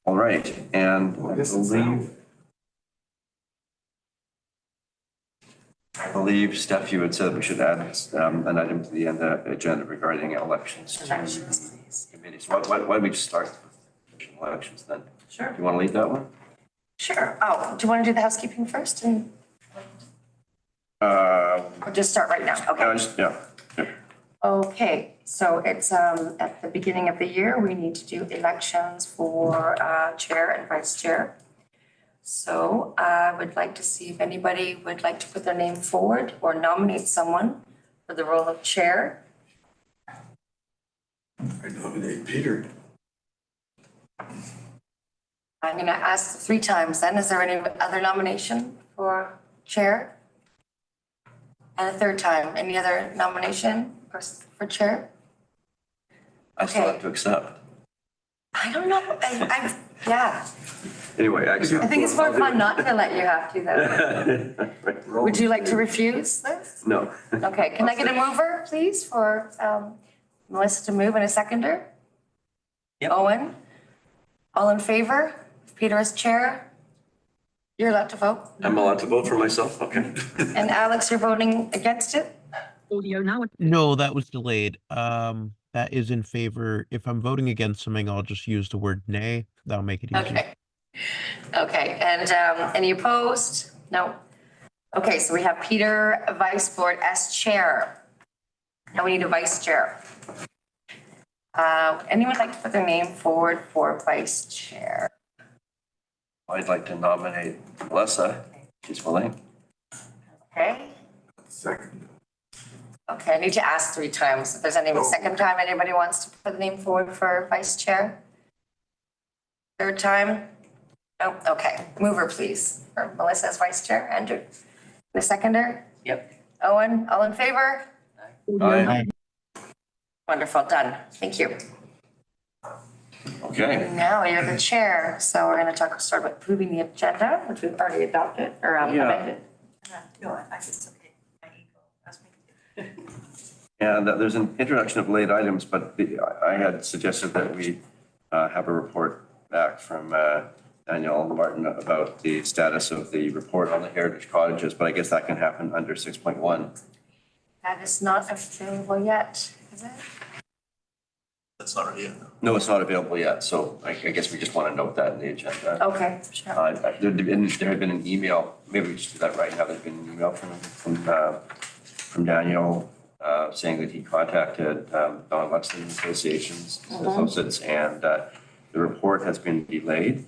All right, and I believe, Steph, you had said we should add an item to the agenda regarding elections to the committee. So why don't we just start with elections then? Sure. Do you want to lead that one? Sure. Oh, do you want to do the housekeeping first and? Or just start right now? Okay. Yeah. Okay, so it's at the beginning of the year, we need to do elections for chair and vice chair. So I would like to see if anybody would like to put their name forward or nominate someone for the role of chair. I nominate Peter. I'm going to ask 3 times then. Is there any other nomination for chair? And a 3rd time, any other nomination for chair? I still Okay. have to accept. I don't know. Yeah. Anyway, I think it's more fun not to let you have to though. Would you like to refuse this? No. Okay, can I get a mover, please, for Melissa to move and a seconder? Yep. Owen? All in favor? Peter as chair? You're allowed to vote. I'm allowed to vote for myself? Okay. And Alex, you're voting against it? Audio now. No, that was delayed. That is in favor. If I'm voting against something, I'll just use the word nay. That'll make it easier. Okay. Okay, and any opposed? No. Okay, so we have Peter, vice board as chair. Now we need a vice chair. Anyone like to put their name forward for vice chair? I'd like to nominate Melissa. She's willing. Okay. Second. Okay, I need to ask 3 times. If there's any second time anybody wants to put the name forward for vice chair? 3rd time? Oh, okay. Mover, please, for Melissa as vice chair. Andrew, the seconder? Yep. Owen, all in favor? Aye. Wonderful, done. Thank you. Okay. Now you're the chair, so we're gonna start with approving the agenda, which we've already adopted or amended. No, I just, okay, my ego, that's me. And there's an introduction of late items, but I had suggested that we have a report back from Danielle Martin about the status of the report on the heritage cottages, but I guess that can happen under 6.1. That is not available yet, is it? That's not ready yet. No, it's not available yet, so I guess we just want to note that in the agenda. Okay, sure. There had been an email, maybe we just do that right now, there's been an email from Daniel saying that he contacted Don Lexington Associates and the report has been delayed.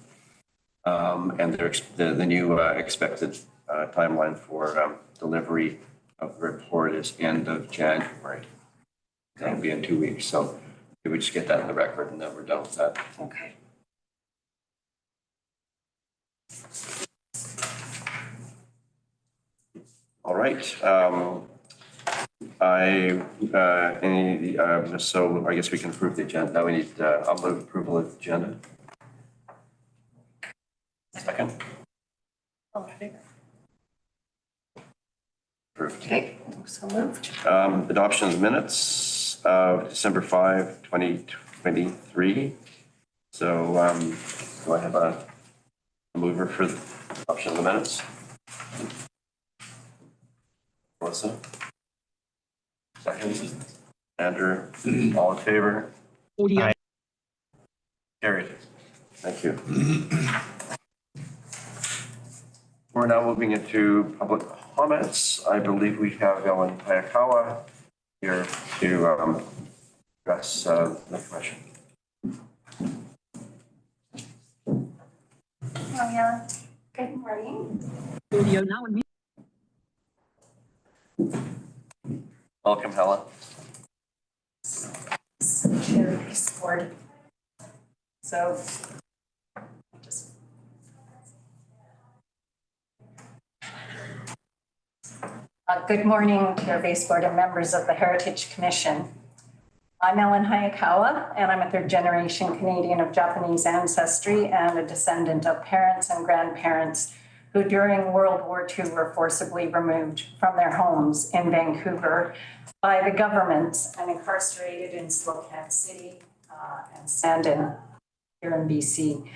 And the new expected timeline for delivery of the report is end of January. That'll be in 2 weeks, so we would just get that in the record and then we're done with that. Okay. All right. So I guess we can approve the agenda. Now we need, I'll move approval of the agenda. Second. All in favor? Approved. Okay, so moved. Adoption of the minutes of December 5, 2023. So do I have a mover for the adoption of the minutes? Melissa? Second. Andrew, all in favor? Audio. Aye. Carried. Thank you. We're now moving into public comments. I believe we have Ellen Hayakawa here to address the question. Maria, good morning. Audio now. Welcome, Helen. Charity Board. So just good morning to your base board and members of the Heritage Commission. I'm Ellen Hayakawa, and I'm a 3rd-generation Canadian of Japanese ancestry and a descendant of parents and grandparents who during World War II were forcibly removed from their homes in Vancouver by the government and incarcerated in Spokane City and Sandon here in BC.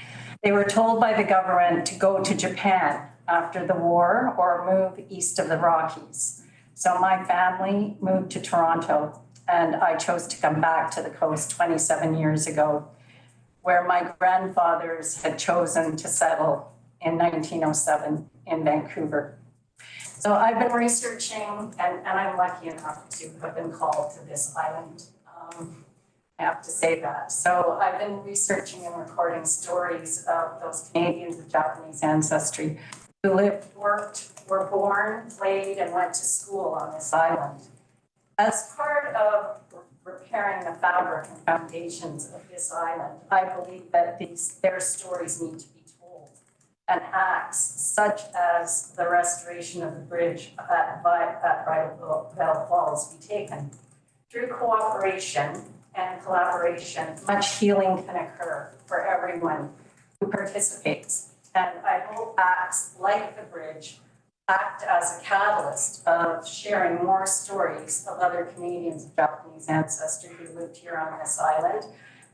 They were told by the government to go to Japan after the war or move east of the Rockies. So my family moved to Toronto, and I chose to come back to the coast 27 years ago, where my grandfathers had chosen to settle in 1907 in Vancouver. So I've been researching, and I'm lucky enough to have been called to this island. I have to say that. So I've been researching and recording stories of those Canadians of Japanese ancestry who lived, worked, were born, played, and went to school on this island. As part of repairing the fabric and foundations of this island, I believe that their stories need to be told. And acts such as the restoration of the bridge at Bridal Veil Falls be taken. Through cooperation and collaboration, much healing can occur for everyone who participates. And I hope acts like the bridge act as a catalyst of sharing more stories of other Canadians of Japanese ancestry who lived here on this island,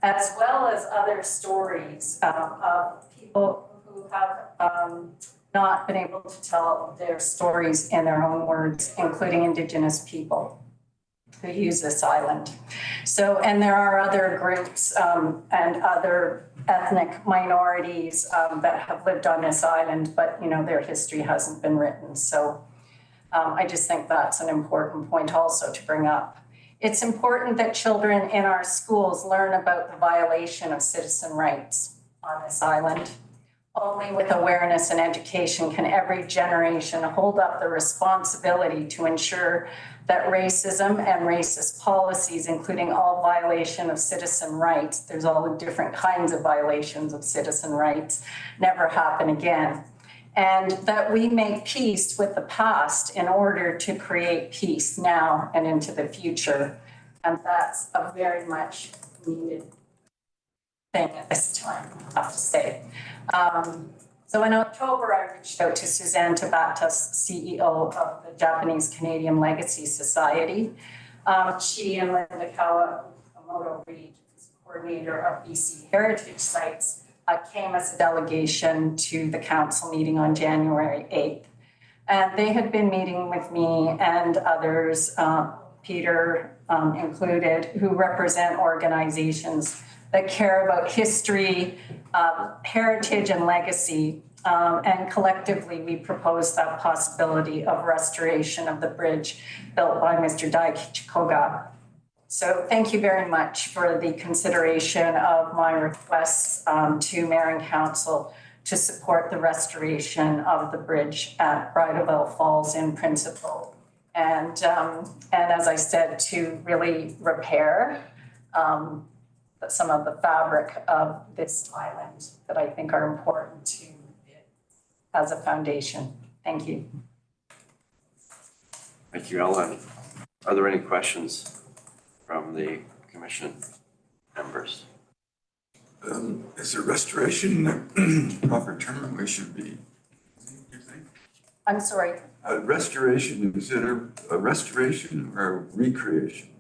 as well as other stories of people who have not been able to tell their stories in their own words, including Indigenous people who use this island. So, and there are other groups and other ethnic minorities that have lived on this island, but their history hasn't been written. So I just think that's an important point also to bring up. It's important that children in our schools learn about the violation of citizen rights on this island. Only with awareness and education can every generation hold up the responsibility to ensure that racism and racist policies, including all violation of citizen rights, there's all the different kinds of violations of citizen rights, never happen again. And that we make peace with the past in order to create peace now and into the future. And that's a very much needed thing at this time, I have to say. So in October, I reached out to Suzanne Tabatas, CEO of the Japanese Canadian Legacy Society. She and Linda Kawamoto-Reed, who's coordinator of BC Heritage Sites, came as a delegation to the council meeting on January 8th. And they had been meeting with me and others, Peter included, who represent organizations that care about history, heritage, and legacy. And collectively, we proposed that possibility of restoration of the bridge built by Mr. Daikichi Koga. So thank you very much for the consideration of my requests to Mayor and Council to support the restoration of the bridge at Bridal Veil Falls in principle. And as I said, to really repair some of the fabric of this island that I think are important to it as a foundation. Thank you. Thank you, Ellen. Are there any questions from the commission members? Is a restoration the proper term we should be using, do you think? I'm sorry. Restoration, is it a restoration or a recreation?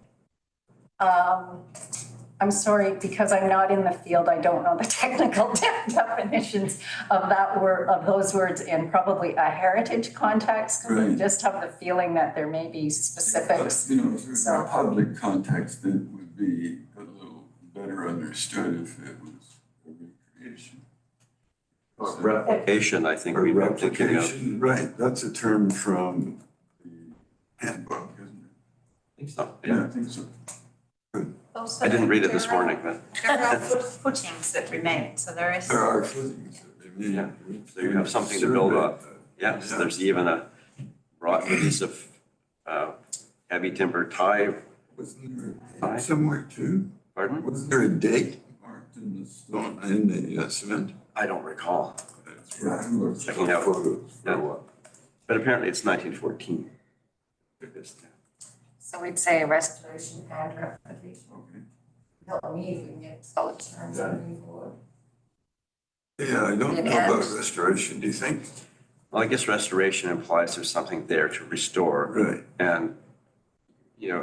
I'm sorry, because I'm not in the field, I don't know the technical definitions of that word, of those words in probably a heritage context, because I Right. just have the feeling that there may be specifics. In So- a public context, it would be a little better understood if it was a recreation. Replication, I think Or we've been thinking of. I replication, right, that's a term from the handbook, isn't it? think so, Yeah, yeah. I think so. I didn't read it this morning, but There are footings that remain, so there is. There are footings that remain. Yeah, so you have something to build up. Yes, there's even a piece of heavy timber tie. Wasn't there a date somewhere too? Pardon? Wasn't there a date marked in the stone, in the cement? I don't recall, That's where I looked for Checking out. photos for Yeah. a while. but apparently it's 1914. So we'd say restoration and replication. Okay. Help me if we can get solid terms moving forward. Yeah, I don't It know about ends. restoration, do you think? Well, I guess restoration implies there's something there to restore. Right. And,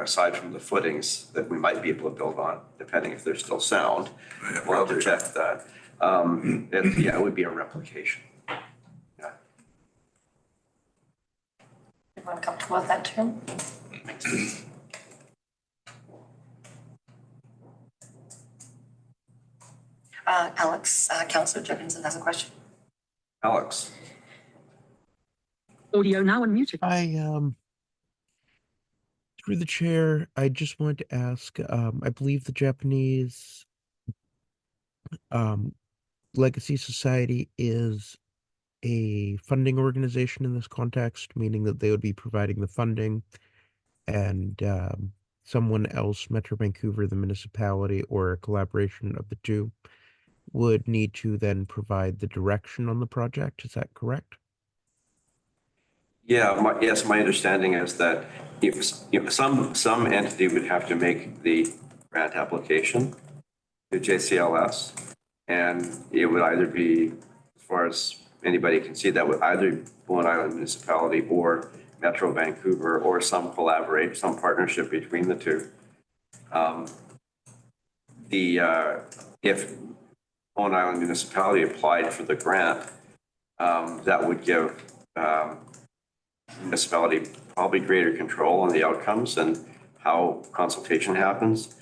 aside from the footings that we might be able to build on, depending if they're still sound, Yeah, we'll have to probably. check that. It would be a replication. Yeah. Everyone comfortable with that term? Alex, Councillor Jurgensen has a question. Alex, Audio now unmuted. Through the chair, I just wanted to ask, I believe the Japanese Legacy Society is a funding organization in this context, meaning that they would be providing the funding and someone else, Metro Vancouver, the municipality, or a collaboration of the two, would need to then provide the direction on the project. Is that correct? yeah, yes, my understanding is that if some entity would have to make the grant application to JCLS, and it would either be, as far as anybody can see, that would either be Bowen Island Municipality or Metro Vancouver, or some partnership between the two. If Bowen Island Municipality applied for the grant, that would give municipality probably greater control on the outcomes and how consultation happens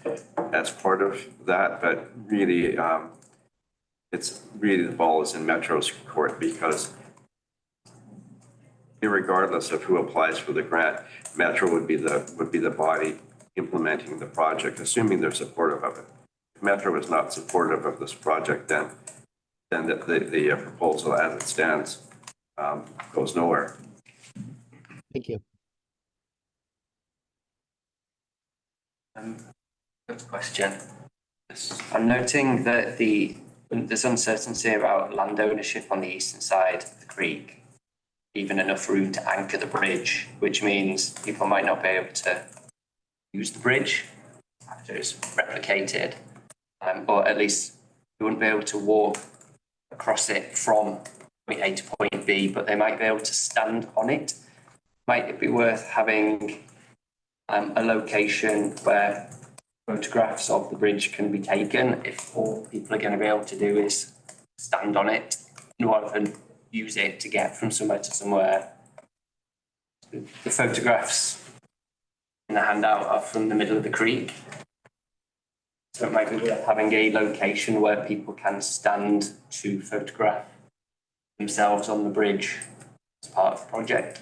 as part of that. But really, it's really the ball is in Metro's court, because regardless of who applies for the grant, Metro would be the body implementing the project, assuming they're supportive of it. If Metro is not supportive of this project, then the proposal as it stands goes nowhere. Thank you. Good question. I'm noting that there's uncertainty about land ownership on the eastern side of the creek, even enough room to anchor the bridge, which means people might not be able to use the bridge after it's replicated, or at least they wouldn't be able to walk across it from point A to point B, but they might be able to stand on it. Might it be worth having a location where photographs of the bridge can be taken if all people are going to be able to do is stand on it rather than use it to get from somewhere to somewhere? The photographs in the handout are from the middle of the creek. So it might be worth having a location where people can stand to photograph themselves on the bridge as part of the project.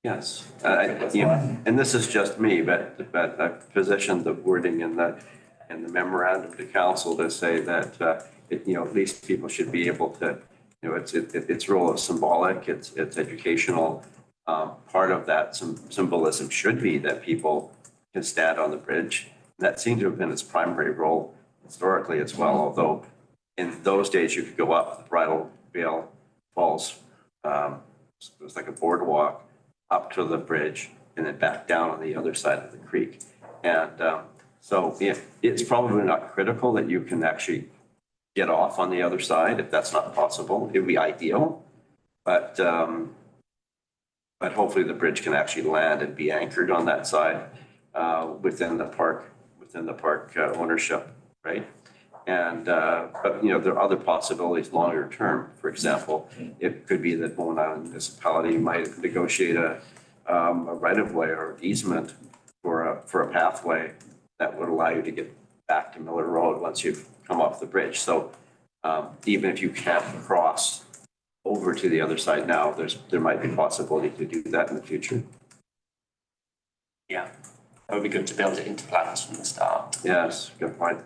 Yes, and this is just me, but I've positioned the wording in the memorandum to council to say that at least people should be able to, its role is symbolic, it's educational. Part of that symbolism should be that people can stand on the bridge. That seemed to have been its primary role historically as well, although in those days you could go up the Bridal Veil Falls. It was like a boardwalk up to the bridge and then back down on the other side of the creek. And so it's probably not critical that you can actually get off on the other side. If that's not possible, it would be ideal. But hopefully the bridge can actually land and be anchored on that side within the park ownership, right? And but there are other possibilities longer term. For example, it could be that Bowen Island Municipality might negotiate a right of way or easement for a pathway that would allow you to get back to Miller Road once you've come off the bridge. So even if you can't cross over to the other side now, there might be possibility to do that in the future. Yeah, it would be good to build it into plans from the start. Yes, good point.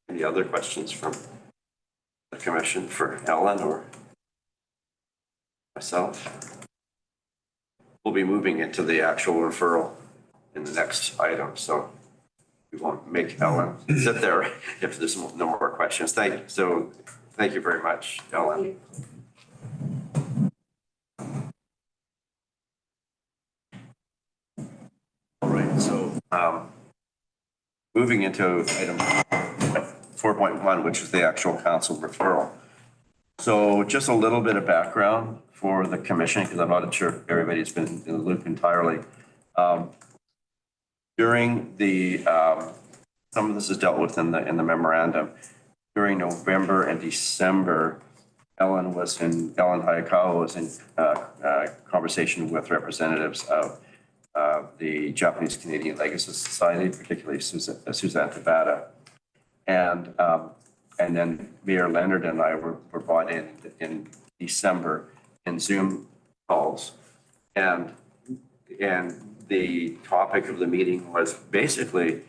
Any other questions from the commission for Ellen or myself? We'll be moving into the actual referral in the next item, so we won't make Ellen sit there if there's no more questions. Thank you very much, Ellen. All right, so moving into item 4.1, which is the actual council referral. So just a little bit of background for the commission, because I'm not sure if everybody's been in the loop entirely. During the some of this is dealt with in the memorandum. During November and December, Ellen Hayakawa was in conversation with representatives of the Japanese Canadian Legacy Society, particularly Suzanne Tabata. And then Mayor Leonard and I were brought in December in Zoom calls. And the topic of the meeting was basically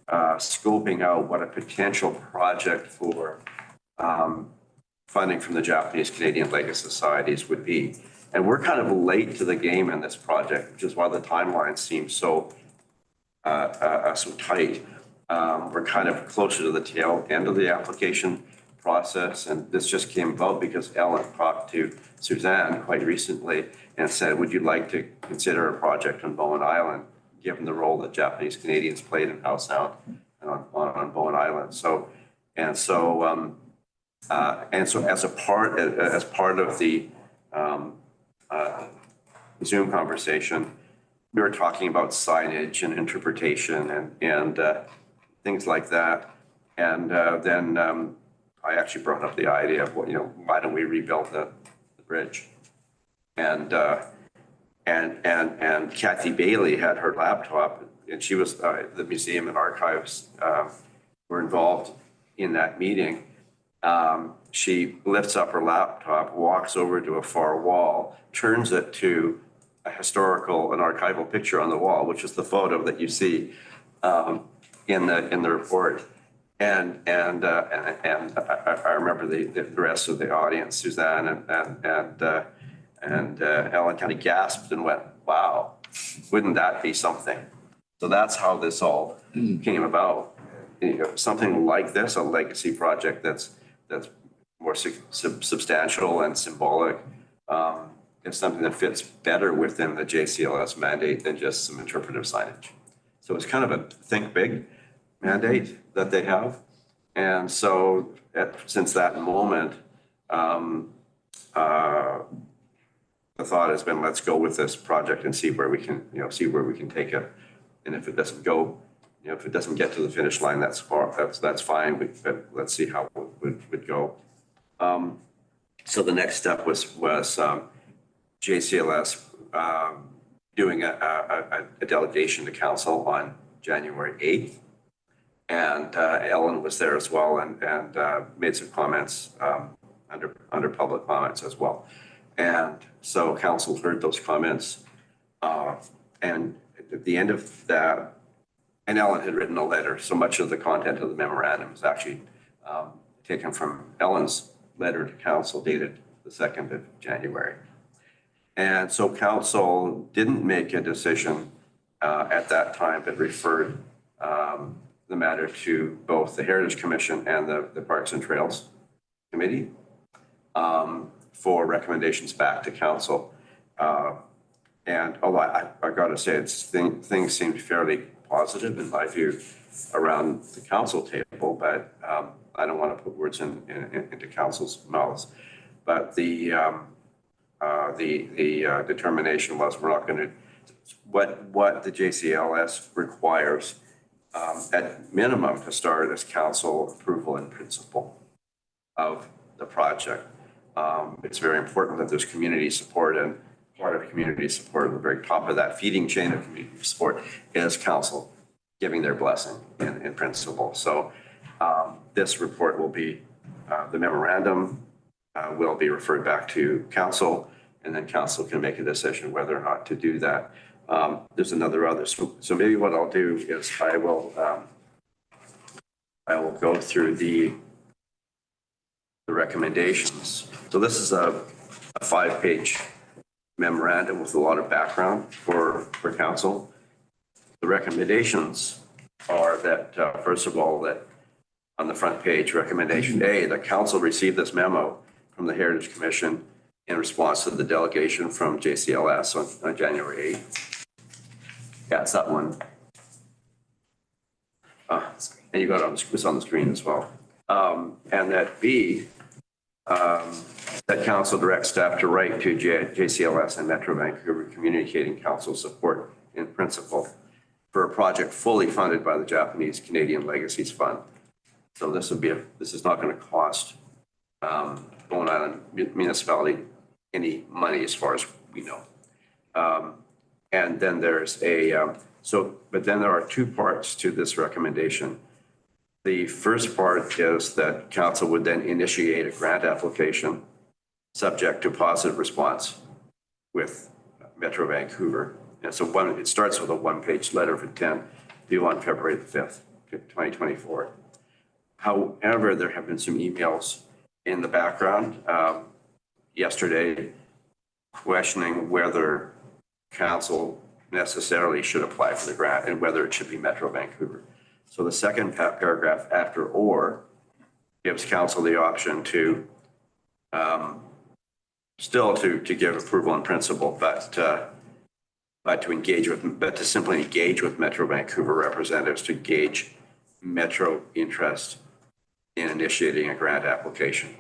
scoping out what a potential project for funding from the Japanese Canadian Legacy Societies would be. And we're kind of late to the game in this project, which is why the timeline seems so tight. We're kind of closer to the tail end of the application process, and this just came about because Ellen talked to Suzanne quite recently and said, would you like to consider a project on Bowen Island, given the role that Japanese Canadians played in Howe Sound and on Bowen Island. So as part of the Zoom conversation, we were talking about signage and interpretation and things like that. And then I actually brought up the idea of why don't we rebuild the bridge? And Kathy Bailey had her laptop, and she was the museum and archives were involved in that meeting. She lifts up her laptop, walks over to a far wall, turns it to an archival picture on the wall, which is the photo that you see in the report. And I remember the rest of the audience, Suzanne and Ellen kind of gasped and went, wow, wouldn't that be something? So that's how this all came about. Something like this, a legacy project that's more substantial and symbolic, is something that fits better within the JCLS mandate than just some interpretive signage. So it's kind of a think big mandate that they have. And so since that moment, the thought has been, let's go with this project and see where we can take it. And if it doesn't go, if it doesn't get to the finish line, that's fine. But let's see how it would go. So the next step was JCLS doing a delegation to council on January 8th. And Ellen was there as well and made some comments under public comments as well. And so council heard those comments. And at the end of that, and Ellen had written a letter. So much of the content of the memorandum is actually taken from Ellen's letter to council dated the 2nd of January. And so council didn't make a decision at that time, but referred the matter to both the Heritage Commission and the Parks and Trails Committee for recommendations back to council. And although I got to say, things seemed fairly positive in my view around the council table, but I don't want to put words into council's mouths. But the determination was we're not going to, what the JCLS requires at minimum to start as council approval in principle of the project. It's very important that there's community support, and part of community support at the very top of that feeding chain of community support is council giving their blessing in principle. So this report will be, the memorandum will be referred back to council, and then council can make a decision whether or not to do that. There's other. So maybe what I'll do is I will go through the recommendations. So this is a 5-page memorandum with a lot of background for council. The recommendations are that, first of all, that on the front page, recommendation A, that council received this memo from the Heritage Commission in response to the delegation from JCLS on January 8th. Yeah, it's that one. And you got it it's on the screen as well. And that B, that council directs staff to write to JCLS and Metro Vancouver communicating council support in principle for a project fully funded by the Japanese Canadian Legacies Fund. So this is not going to cost Bowen Island municipality any money as far as we know. And then there's but then there are two parts to this recommendation. The first part is that council would then initiate a grant application subject to positive response with Metro Vancouver. And so it starts with a one-page letter of intent due on February the 5th, 2024. However, there have been some emails in the background yesterday questioning whether council necessarily should apply for the grant and whether it should be Metro Vancouver. So the second paragraph after "or" gives council the option to still to give approval in principle, but to simply engage with Metro Vancouver representatives to gauge Metro interest in initiating a grant application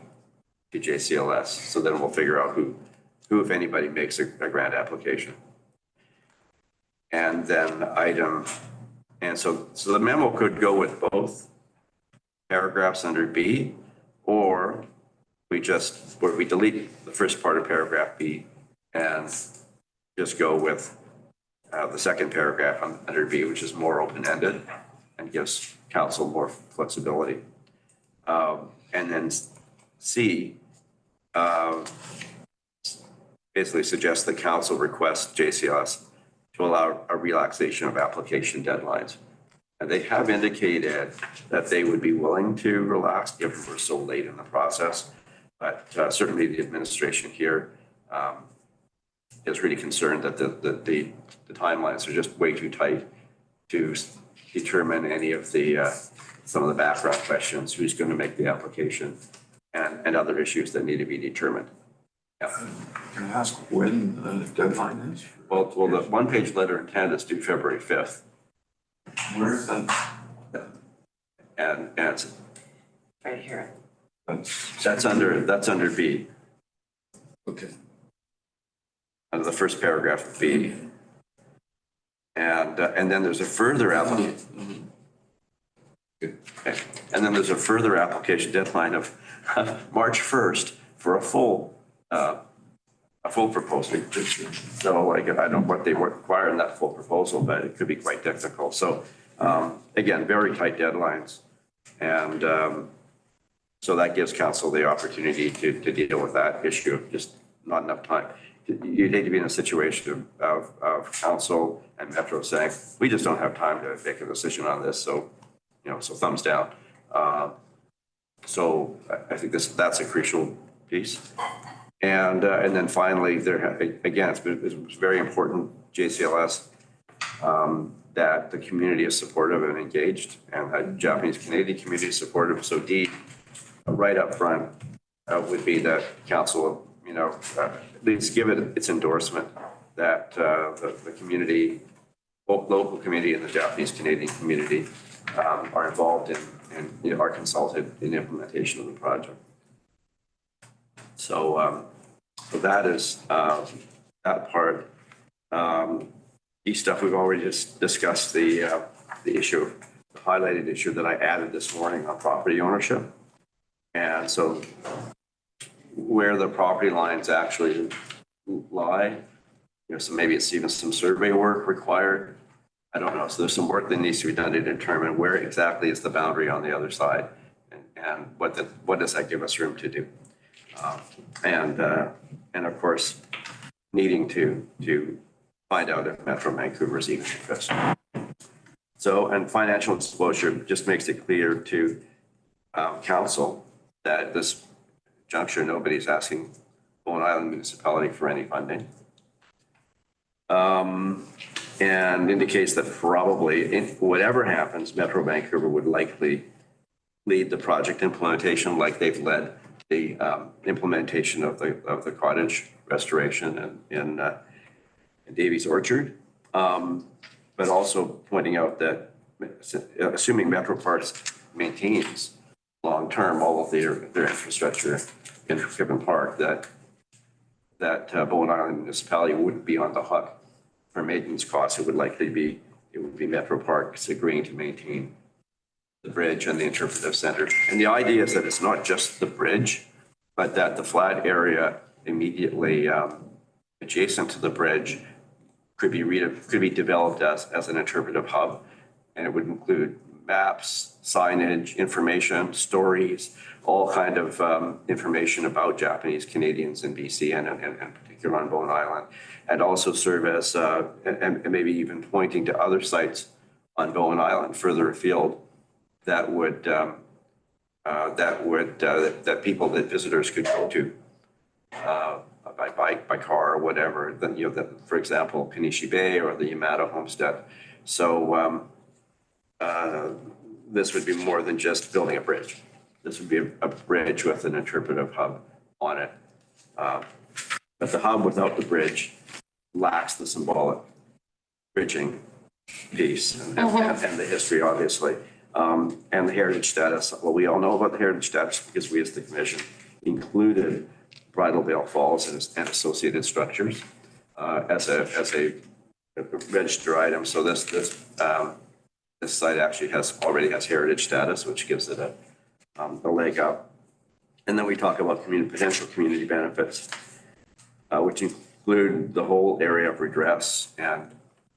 to JCLS. So then we'll figure out who if anybody makes a grant application. And then so the memo could go with both paragraphs under B, or we delete the first part of paragraph B and just go with the second paragraph under B, which is more open-ended and gives council more flexibility. And then C basically suggests the council request JCLS to allow a relaxation of application deadlines. And they have indicated that they would be willing to relax if we're so late in the process. But certainly the administration here is really concerned that the timelines are just way too tight to determine any of some of the background questions, who's going to make the application, and other issues that need to be determined. Yeah. Can I ask when the deadline is? Well, the one-page letter intent is due February 5th. Where is that? And it's, Right here. that's under B, Okay. under the first paragraph of B. And then there's a further application. Okay. And then there's a further application deadline of March 1st for a full proposal. So like, I don't know what they require in that full proposal, but it could be quite technical. So again, very tight deadlines. And so that gives council the opportunity to deal with that issue of just not enough time. You'd hate to be in a situation of council and Metro saying, we just don't have time to make a decision on this. So, so thumbs down. So I think that's a crucial piece. And then finally, again, it's very important, JCLS, that the community is supportive and engaged, and the Japanese Canadian community is supportive. So D, right up front, would be that council, at least give it its endorsement that the community, both local community and the Japanese Canadian community, are involved and are consulted in implementation of the project. So that is that part. The stuff we've already just discussed, the issue, the highlighted issue that I added this morning on property ownership. And so where the property lines actually lie, so maybe it's even some survey work required. I don't know. So there's some work that needs to be done to determine where exactly is the boundary on the other side, and what does that give us room to do. And of course, needing to find out if Metro Vancouver is even interested. So, and financial disclosure just makes it clear to council that at this juncture, nobody's asking Bowen Island Municipality for any funding. And indicates that probably, if whatever happens, Metro Vancouver would likely lead the project implementation like they've led the implementation of the cottage restoration in Davies Orchard, but also pointing out that assuming Metro Parks maintains long-term all of their infrastructure in Gibbon Park, that Bowen Island Municipality wouldn't be on the hook for maintenance costs. It would likely be it would be Metro Parks agreeing to maintain the bridge and the interpretive center. And the idea is that it's not just the bridge, but that the flat area immediately adjacent to the bridge could be developed as an interpretive hub. And it would include maps, signage, information, stories, all kind of information about Japanese Canadians in BC and particularly on Bowen Island, and also serve as, and maybe even pointing to other sites on Bowen Island further afield that people, that visitors could go to by bike, by car, or whatever. Then, for example, Kanishi Bay or the Yamada Homestead. So this would be more than just building a bridge. This would be a bridge with an interpretive hub on it. But the hub without the bridge lacks the symbolic bridging piece and the history, obviously. And the heritage status. Well, we all know about the heritage status because we as the commission included Bridal Veil Falls and associated structures as a register item. So this site actually already has heritage status, which gives it a leg up. And then we talk about potential community benefits, which include the whole area of redress and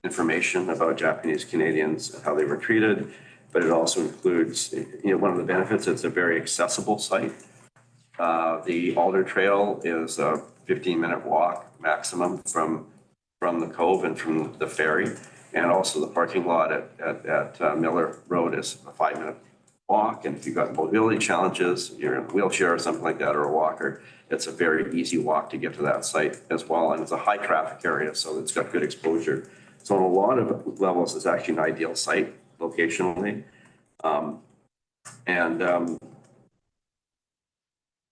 information about Japanese Canadians and how they were treated. But it also includes, one of the benefits, it's a very accessible site. The Alder Trail is a 15-minute walk maximum from the cove and from the ferry. And also the parking lot at Miller Road is a 5-minute walk. And if you've got mobility challenges, you're in a wheelchair or something like that, or a walker, it's a very easy walk to get to that site as well. And it's a high traffic area, so it's got good exposure. So on a lot of levels, it's actually an ideal site locationally.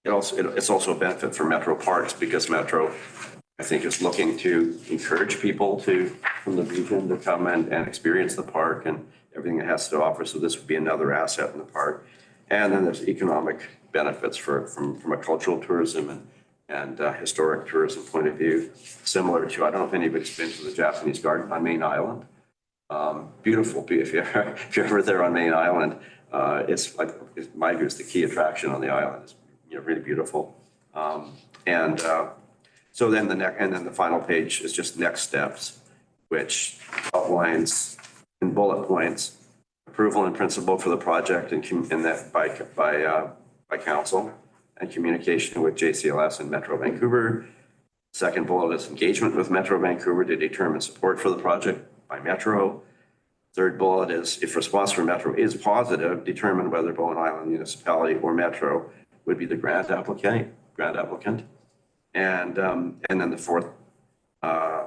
It's also a benefit for Metro Parks because Metro, I think, is looking to encourage people from the region to come and experience the park and everything it has to offer. So this would be another asset in the park. And then there's economic benefits from a cultural tourism and historic tourism point of view, similar to, I don't know if anybody's been to the Japanese Garden on Main Island. Beautiful, if you're ever there on Main Island, it's like, in my view, it's the key attraction on the island. It's really beautiful. So then the final page is just next steps, which outlines in bullet points approval in principle for the project and that by council and communication with JCLS and Metro Vancouver. Second bullet is engagement with Metro Vancouver to determine support for the project by Metro. Third bullet is if response from Metro is positive, determine whether Bowen Island Municipality or Metro would be the grant applicant. And then the fourth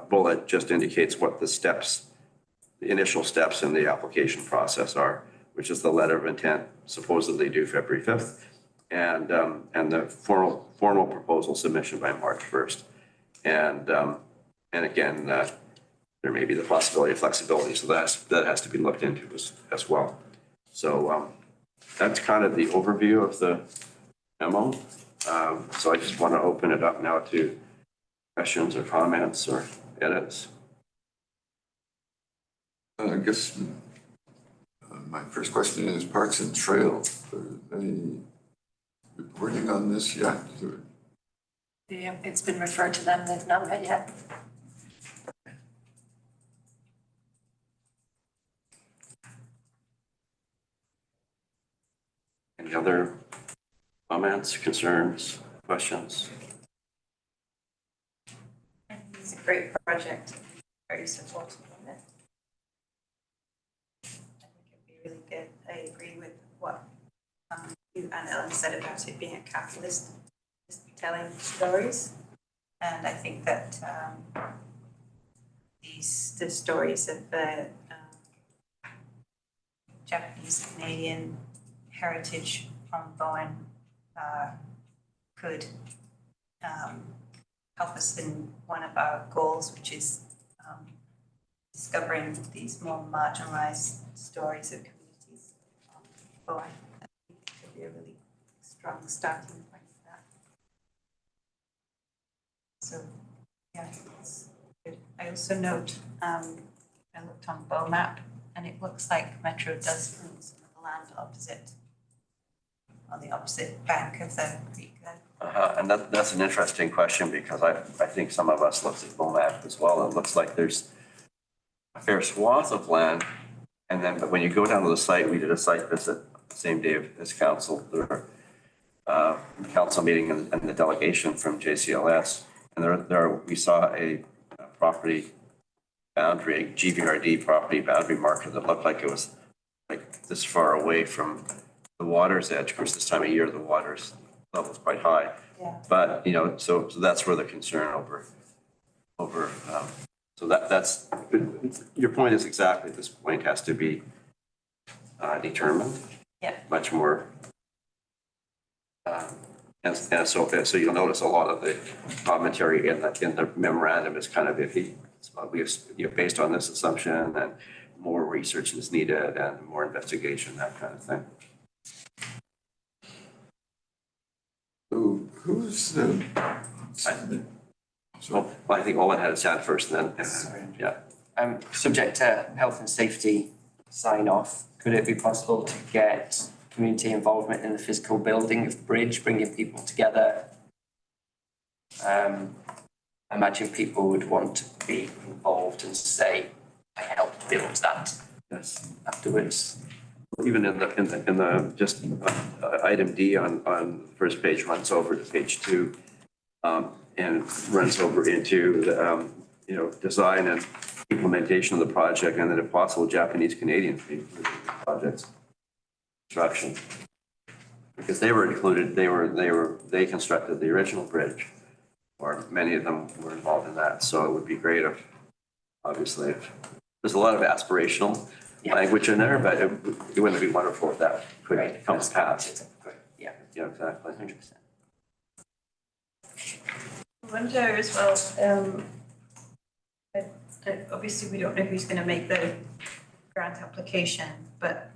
bullet just indicates what the initial steps in the application process are, which is the letter of intent supposedly due February 5th, and the formal proposal submission by March 1st. And again, there may be the possibility of flexibility, so that has to be looked into as well. So that's kind of the overview of the memo. So I just want to open it up now to questions or comments or edits. I guess my first question is Parks and Trails. Are they reporting on this yet? It's been referred to them, they've not met yet. Any other comments, concerns, questions? I think it's a great project, very supportive of it. I think it'd be really good. I agree with what you and Ellen said about it being a catalyst, telling stories. And I think that the stories of the Japanese Canadian heritage from Bowen could help us in one of our goals, which is discovering these more marginalized stories of communities. Bowen, I think it could be a really strong starting point for that. So, yeah, it's good. I also note I looked on BOMAP and it looks like Metro does own some of the land opposite, on the opposite bank of the creek there. And that's an interesting question because I think some of us looked at BOMAP as well. It looks like there's a fair swath of land. And then, but when you go down to the site, we did a site visit the same day as council, council meeting and the delegation from JCLS. And we saw a property boundary, GVRD property boundary marker that looked like it was like this far away from the water's edge. Of course, this time of year, the water's level is quite high. Yeah. But, you know, so that's where the concern so that's, your point is exactly, this point has to be determined. Yeah. Much more. And so you'll notice a lot of the commentary in the memorandum is kind of iffy. Based on this assumption and more research is needed and more investigation, that kind of thing. So who's the? So I think Owen had his hand first and then, yeah. Subject to health and safety sign off, could it be possible to get community involvement in the physical building of the bridge, bringing people together? I imagine people would want to be involved and say, I helped build that Yes. afterwards. Even in the just item D on the first page runs over to page 2 and runs over into the design and implementation of the project, and then if possible Japanese Canadian projects construction, because they were included. They constructed the original bridge, or many of them were involved in that. So it would be great if there's a lot of aspirational language in there, but it wouldn't be wonderful if that could come to pass. Yeah, Yeah, exactly. 100%. I wonder as well, obviously we don't know who's going to make the grant application, but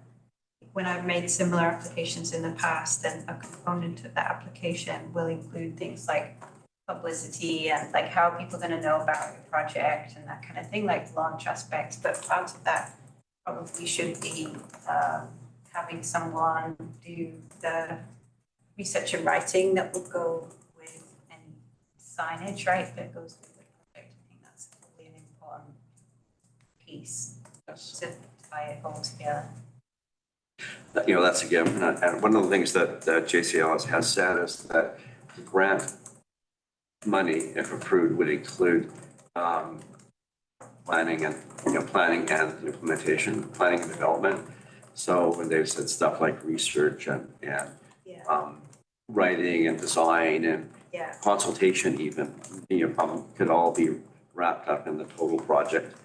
when I've made similar applications in the past, then a component of that application will include things like publicity and like how are people going to know about your project and that kind of thing, like launch aspects. But part of that probably should be having someone do the research and writing that will go with any signage, right, that goes with the project. I think that's probably an important piece to tie it all together. That's a given. And one of the things that JCLS has said is that the grant money, if approved, would include planning and implementation, planning and development. So when they've said stuff like research and writing and design and consultation even, could all be wrapped up in the total project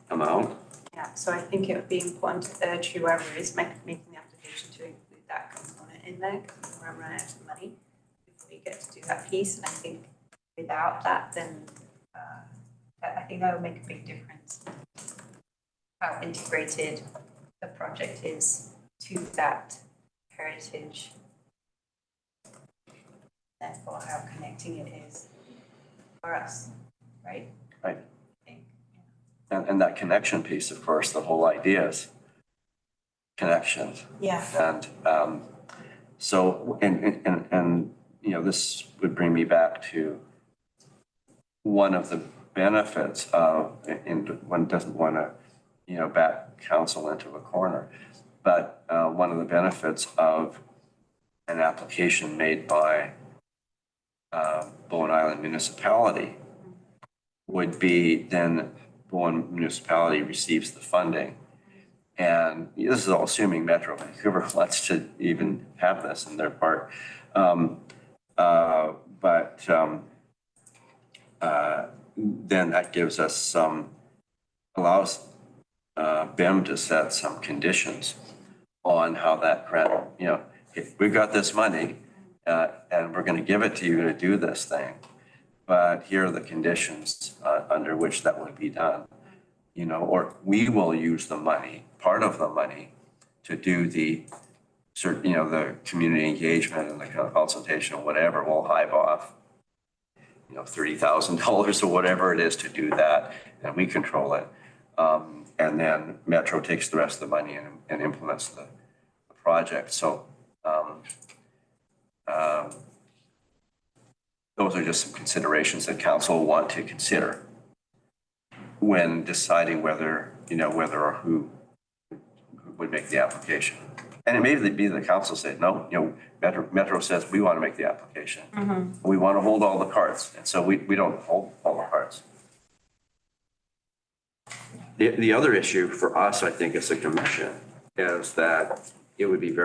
amount. Yeah, so I think it would be important to urge whoever is making the application to include that component in there, because we're running out of money before you get to do that piece. And I think without that, then I think that would make a big difference. How integrated the project is to that heritage. Therefore, how connecting it is for us, right? Right. And that connection piece, of course, the whole idea is connections. Yeah. And so, and this would bring me back to one of the benefits of, and one doesn't want to, back council into a corner, but one of the benefits of an application made by Bowen Island Municipality would be then Bowen Municipality receives the funding. And this is all assuming Metro Vancouver wants to even have this in their part. Then that gives us allows BIM to set some conditions on how that grant, if we've got this money and we're going to give it to you to do this thing, but here are the conditions under which that would be done, or we will use the money, part of the money, to do the the community engagement and the consultation or whatever. We'll hive off, $30,000 or whatever it is to do that, and we control it. And then Metro takes the rest of the money and implements the project. So those are just some considerations that council will want to consider when deciding whether or who would make the application. And it may be the council say, no, Metro says we want to make the application. We want to hold all the cards. And so we don't hold all the cards. The other issue for us, I think, as a commission is that it would be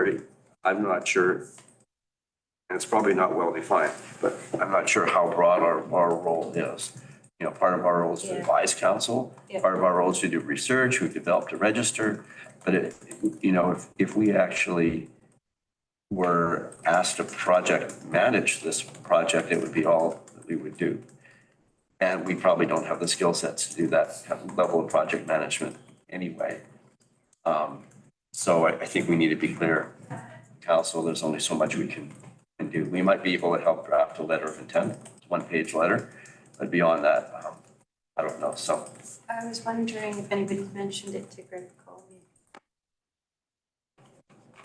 I'm not sure, and it's probably not well defined, but I'm not sure how broad our role is. Part of our role is to advise council. Part of our role is to do research. We've developed a register. But if we actually were asked to project manage this project, it would be all that we would do. And we probably don't have the skill sets to do that level of project management anyway. So I think we need to be clear, council, there's only so much we can do. We might be able to help draft a letter of intent, one-page letter, but beyond that, I don't know. So I was wondering if anybody mentioned it to Greg Colby.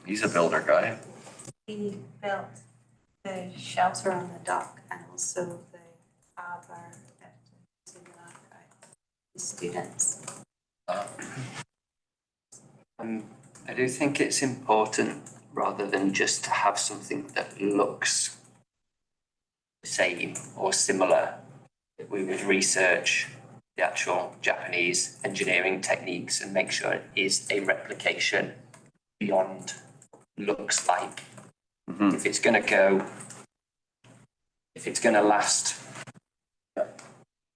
he's a builder guy. He built the shelter on the dock and also the harbor at the archive, the students. I do think it's important, rather than just to have something that looks the same or similar, that we would research the actual Japanese engineering techniques and make sure it is a replication beyond looks like. If it's going to last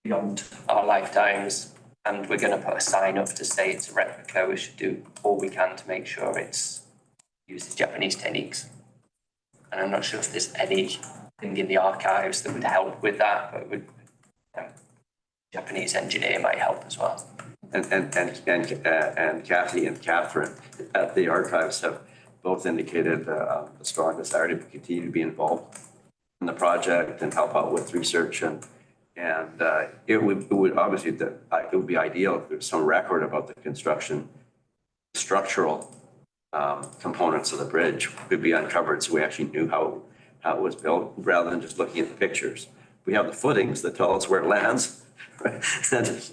beyond our lifetimes, and we're going to put a sign up to say it's a replica, we should do all we can to make sure it's uses Japanese techniques. And I'm not sure if there's anything in the archives that would help with that, but Japanese engineer might help as well. And Kathy and Catherine at the archives have both indicated a strong desire to continue to be involved in the project and help out with research. And it would obviously, it would be ideal if there's some record about the construction, structural components of the bridge could be uncovered, so we actually knew how it was built rather than just looking at the pictures. We have the footings that tell us where it lands,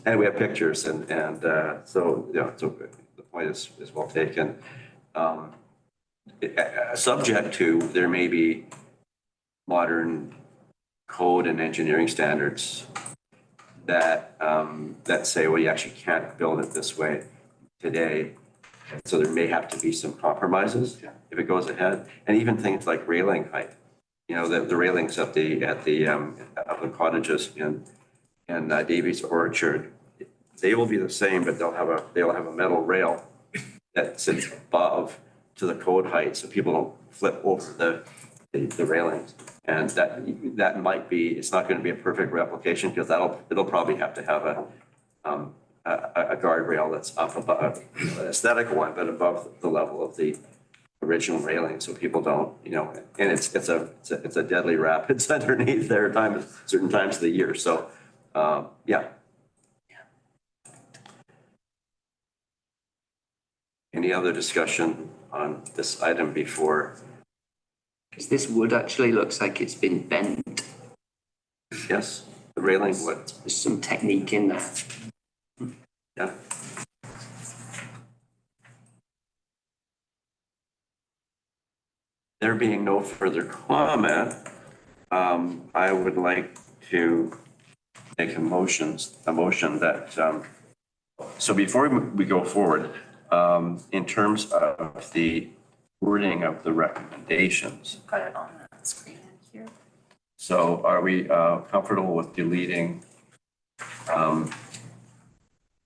and we have pictures, and so the point is well taken. Subject to there may be modern code and engineering standards that say, well, you actually can't build it this way today. So there may have to be some compromises if it goes ahead, and even things like railing height. The railings of the cottages in Davies Orchard, they will be the same, but they'll have a metal rail that sits above to the code height, so people don't flip over the railings. And that might be, it's not going to be a perfect replication because it'll probably have to have a guardrail that's up above, an aesthetic one, but above the level of the original railing, so people don't, and it's a deadly rapids underneath there certain times of the year. So, yeah. Any other discussion on this item before? Because this wood actually looks like it's been bent. Yes, the railing would. There's some technique in there. Yeah. There being no further comment, I would like to make a motion that, so before we go forward, in terms of the wording of the recommendations. Put it on the screen here. So are we comfortable with deleting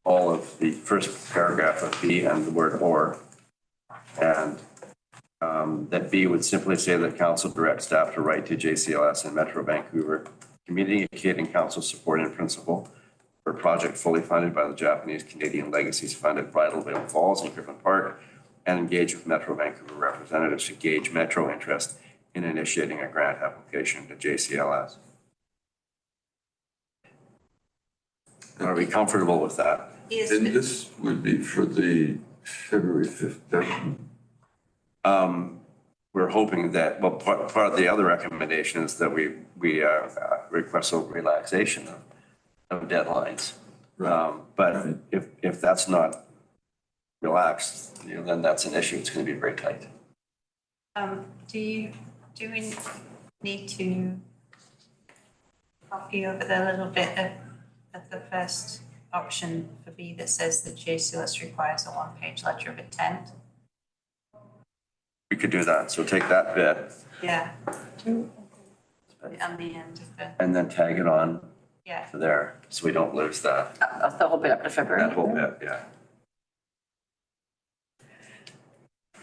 all of the first paragraph of B and the word or? And that B would simply say that council directs staff to write to JCLS and Metro Vancouver, communicating council support in principle for a project fully funded by the Japanese Canadian Legacies Fund at Bridalveil Falls and Griffin Park, and engage with Metro Vancouver representatives to gauge Metro interest in initiating a grant application to JCLS. Are we comfortable with that? is, And this would be for the February 5th deadline. We're hoping that, well, part of the other recommendation is that we request a relaxation of deadlines. But if that's not relaxed, then that's an issue. It's going to be very tight. do we need to copy over the little bit of the first option for B that says that JCLS requires a one-page letter of intent? We could do that. So take that bit Yeah. On the end of the, and then tag it on yeah. to there, so we don't lose that, The whole bit up to February. that whole bit, yeah.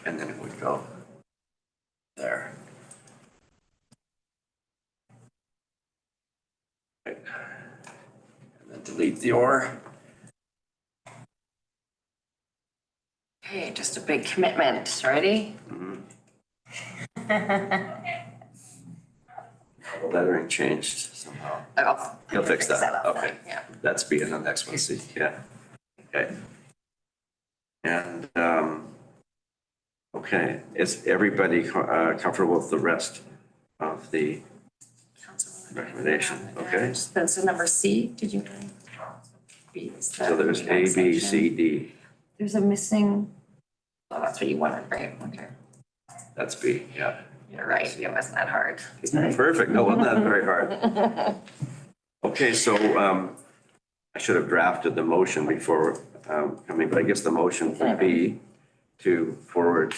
And then it would go there. Right. And then delete the or. Okay, just a big commitment. Ready? Lettering changed somehow. I'll You'll fix that, up okay. then, yeah. That's B in the next one, see, yeah. Okay. And, okay, is everybody comfortable with the rest of the recommendation? Okay, Then so number C, did you? B is the so there's A, B, C, D, There's a missing, oh, that's what you wanted, right? Okay. that's B, yeah. You're right, it wasn't that hard. Perfect, no, wasn't that very hard? Okay, so I should have drafted the motion before coming, but I guess the motion would be to forward,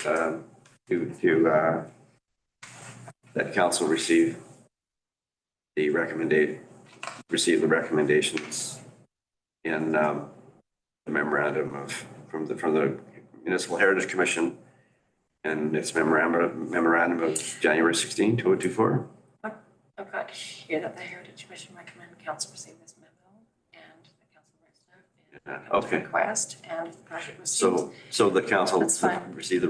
that council receive the recommendations in the memorandum from the Municipal Heritage Commission and its memorandum of January 16, 2024. I've got here that the Heritage Commission recommend council receive this memo and the council writes staff and Okay. request and the project received. So the council That's fine. receive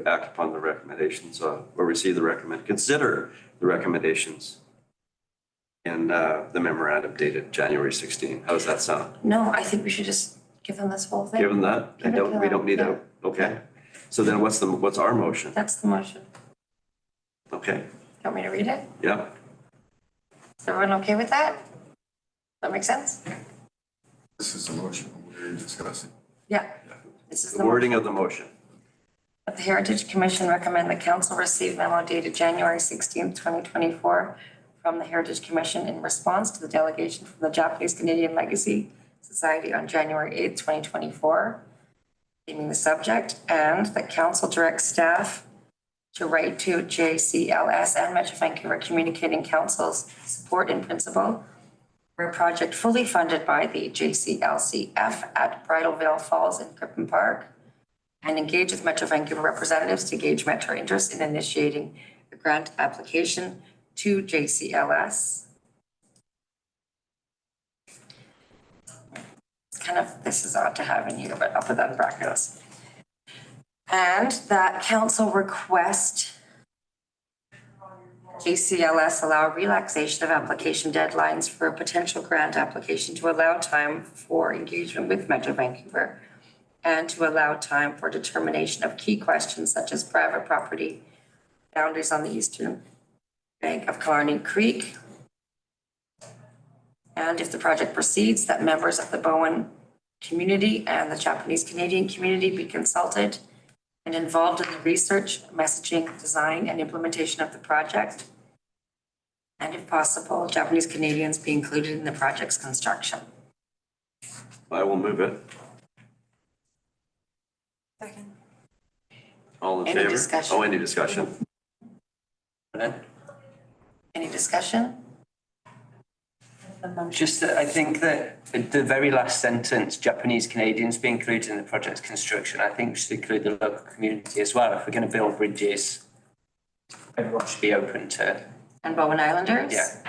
act upon the recommendations, or consider the recommendations in the memorandum dated January 16. How does that sound? No, I think we should just give them this whole thing. Given that, Give it to we don't them, need yeah. okay. So then what's our motion? That's the motion. Okay, Want me to read it? yeah, Is everyone okay with that? That make sense? This is a motion we're discussing. Yeah. This is the the wording of the motion. That the Heritage Commission recommend the council receive memo dated January 16th, 2024 from the Heritage Commission in response to the delegation from the Japanese Canadian Legacy Society on January 8th, 2024, naming the subject, and that council directs staff to write to JCLS and Metro Vancouver Communicating Council's support in principle for a project fully funded by the JCLCF at Bridalveil Falls in Crippen Park, and engage with Metro Vancouver representatives to gauge Metro interest in initiating a grant application to JCLS. It's kind of, this is odd to have in here, but I'll put that in brackets. And that council request JCLS allow relaxation of application deadlines for a potential grant application to allow time for engagement with Metro Vancouver and to allow time for determination of key questions such as private property, boundaries on the eastern bank of Killarney Creek. And if the project proceeds, that members of the Bowen community and the Japanese Canadian community be consulted and involved in the research, messaging, design, and implementation of the project. And if possible, Japanese Canadians be included in the project's construction. I will move it. Second. All in Any favor? discussion? Oh, any discussion? Any discussion? Just that I think that the very last sentence, Japanese Canadians be included in the project's construction, I think we should include the local community as well. If we're going to build bridges, everyone should be open to. And Bowen Islanders? Yeah.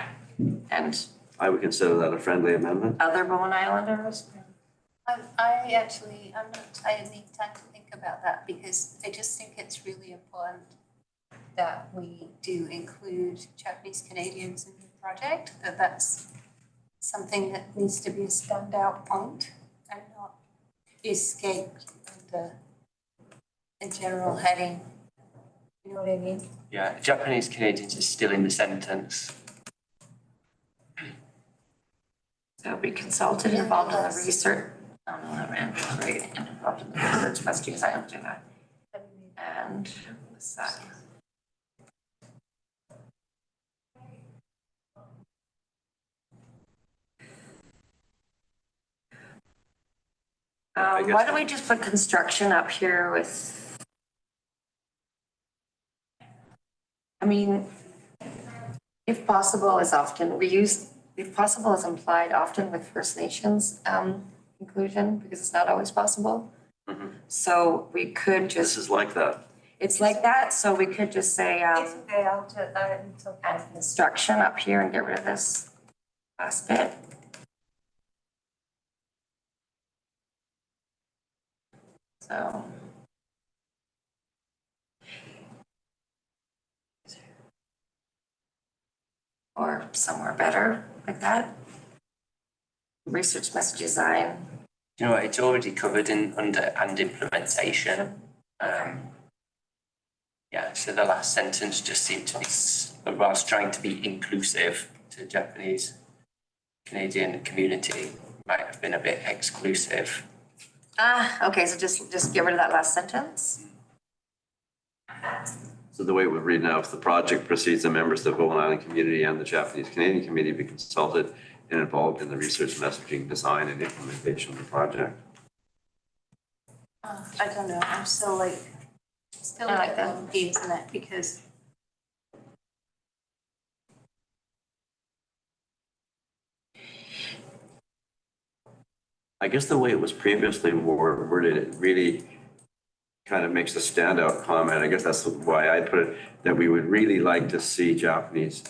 And I would consider that a friendly amendment. other Bowen Islanders? I'm not, I need time to think about that because I just think it's really important that we do include Japanese Canadians in the project, that's something that needs to be a standout point and not escaped the general heading. You know what I mean? Yeah, Japanese Canadians is still in the sentence. So be consulted, involved in the research, oh no, not random, right, involved in the research messages, I don't do that. And what's that? guess- Why don't we just put construction up here with? I mean, if possible is often, we use, if possible is implied often with First Nations, inclusion, because it's not always possible. Mhm. So we could This just, is like that. it's like that, so we could just say, It's okay, I'll do that until. add construction up here and get rid of this last bit. So. Or somewhere better, like that. Research message design, You know what, it's already covered in under and implementation. Yeah, so the last sentence just seemed to be, whilst trying to be inclusive to Japanese Canadian community, might have been a bit exclusive. okay, so just get rid of that last sentence. So the way it would read now, if the project proceeds, the members of the Bowen Island community and the Japanese Canadian community be consulted and involved in the research, messaging, design, and implementation of the project. I don't know, I'm still like, still I like like that. lumpy, isn't it? Because I guess the way it was previously worded, it really kind of makes a standout comment. I guess that's why I put it, that we would really like to see Japanese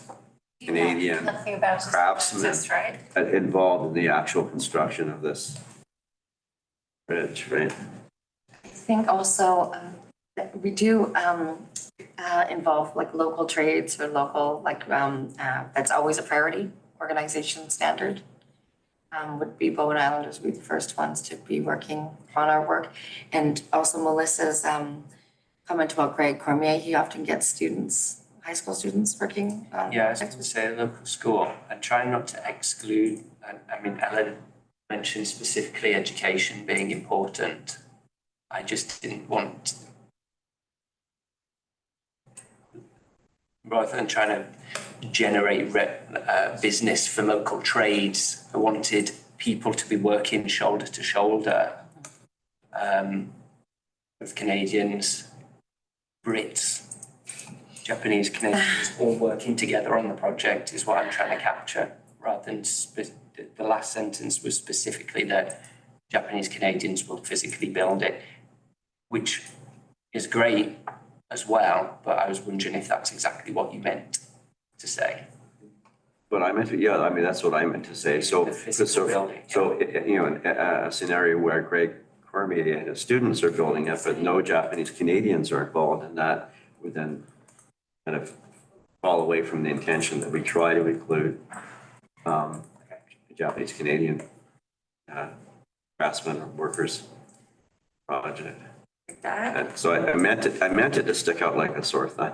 Canadian nothing about it craftsmen exists, right? involved in the actual construction of this bridge, right? I think also, that we do, involve like local trades or local, like, that's always a priority, organization standard. Would be Bowen Islanders would be the first ones to be working on our work. And also Melissa's, comment about Greg Cormier, he often gets students, high school students working on. Yeah, I was going to say local school and try not to exclude, I mean, Ellen mentioned specifically education being important. I just didn't want, rather than trying to generate business for local trades, I wanted people to be working shoulder to shoulder with Canadians, Brits, Japanese Canadians all working together on the project is what I'm trying to capture, rather than the last sentence was specifically that Japanese Canadians will physically build it, which is great as well, but I was wondering if that's exactly what you meant to say. But I meant to, yeah, I mean, that's what I meant to say. So, The physical building, yeah. you know, a scenario where Greg Cormier and his students are building it, but no Japanese Canadians are involved in that, would then kind of fall away from the intention that we try to include Japanese Canadian craftsmen or workers project. Like that. And so I meant it to stick out like a sore thumb.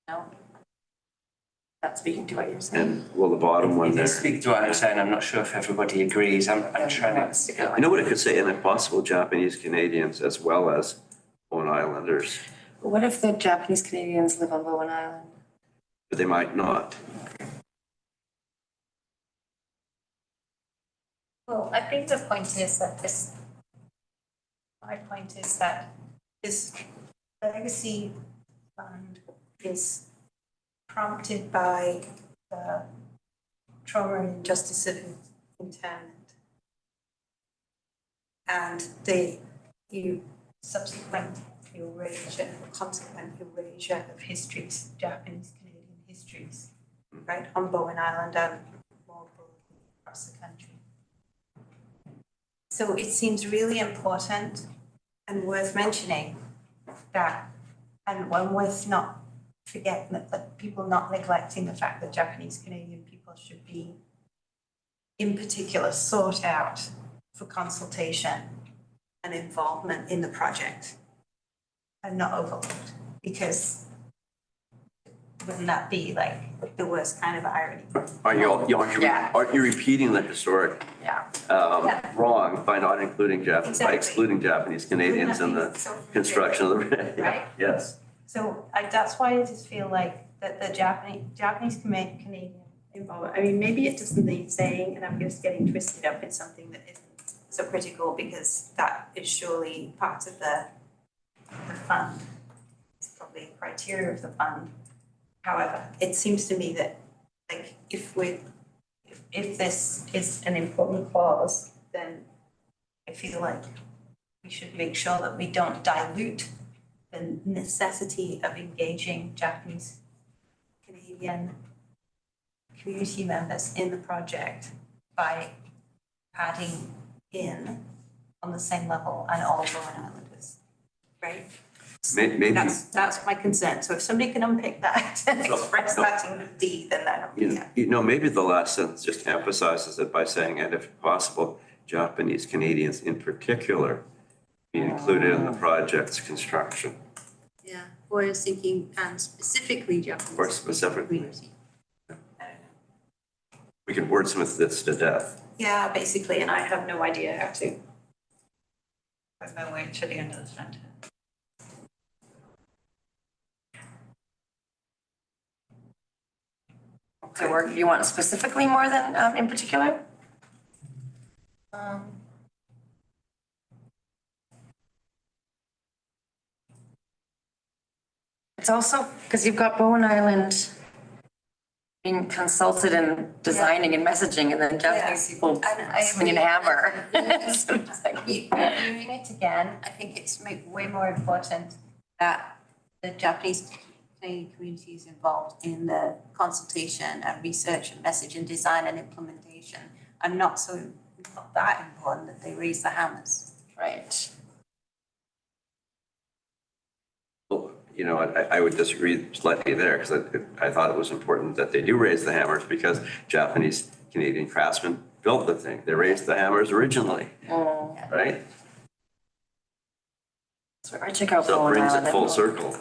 No. That's speaking to what you're saying. And well, the bottom one It there. does speak to what I'm saying. I'm not sure if everybody agrees. I'm trying to. Stick it like You know what it could say, and if possible, Japanese Canadians as well as Bowen Islanders, What if the Japanese Canadians live on Bowen Island? but they might not. Well, I think the point is that my point is that this legacy fund is prompted by the trauma and injustice of internment and the subsequent erasure, consequent erasure of histories, Japanese Canadian histories, right, on Bowen Island and more broadly across the country. So it seems really important and worth mentioning that, and one worth not forget that people not neglecting the fact that Japanese Canadian people should be in particular sought out for consultation and involvement in the project and not overlooked, because wouldn't that be like the worst kind of irony? Yeah. Aren't you repeating the historic Yeah. Yeah. wrong by not including by Exactly. excluding Japanese Canadians in Wouldn't that the be so construction of the, Right? yes. So that's why I just feel like that the Japanese Canadian involvement, I mean, maybe it doesn't need saying, and I'm just getting twisted up in something that isn't so critical, because that is surely part of the fund. It's probably a criteria of the fund. However, it seems to me that like if this is an important clause, then I feel like we should make sure that we don't dilute the necessity of engaging Japanese Canadian community members in the project by adding in on the same level and all Bowen Islanders, right? Maybe, That's my concern. So if somebody can unpick that and express that in D, then that, yeah. maybe the last sentence just emphasizes it by saying, and if possible, Japanese Canadians in particular be included in the project's construction. Yeah, or I was thinking specifically Japanese. Or specifically. community. We could wordsmith this to death. Yeah, basically, and I have no idea how to put my way to the end of the sentence. So you want specifically more than in particular? It's also, because you've got Bowen Island being consulted in designing and messaging, and then Japanese people swinging a hammer. So it's like- Viewing it again, I think it's way more important that the Japanese Canadian community is involved in the consultation and research and message and design and implementation, and not that important that they raise the hammers. Right. Well, I would disagree slightly there, because I thought it was important that they do raise the hammers, because Japanese Canadian craftsmen built the thing. They raised the hammers originally, right? So I check out So it Bowen brings Island. it full circle.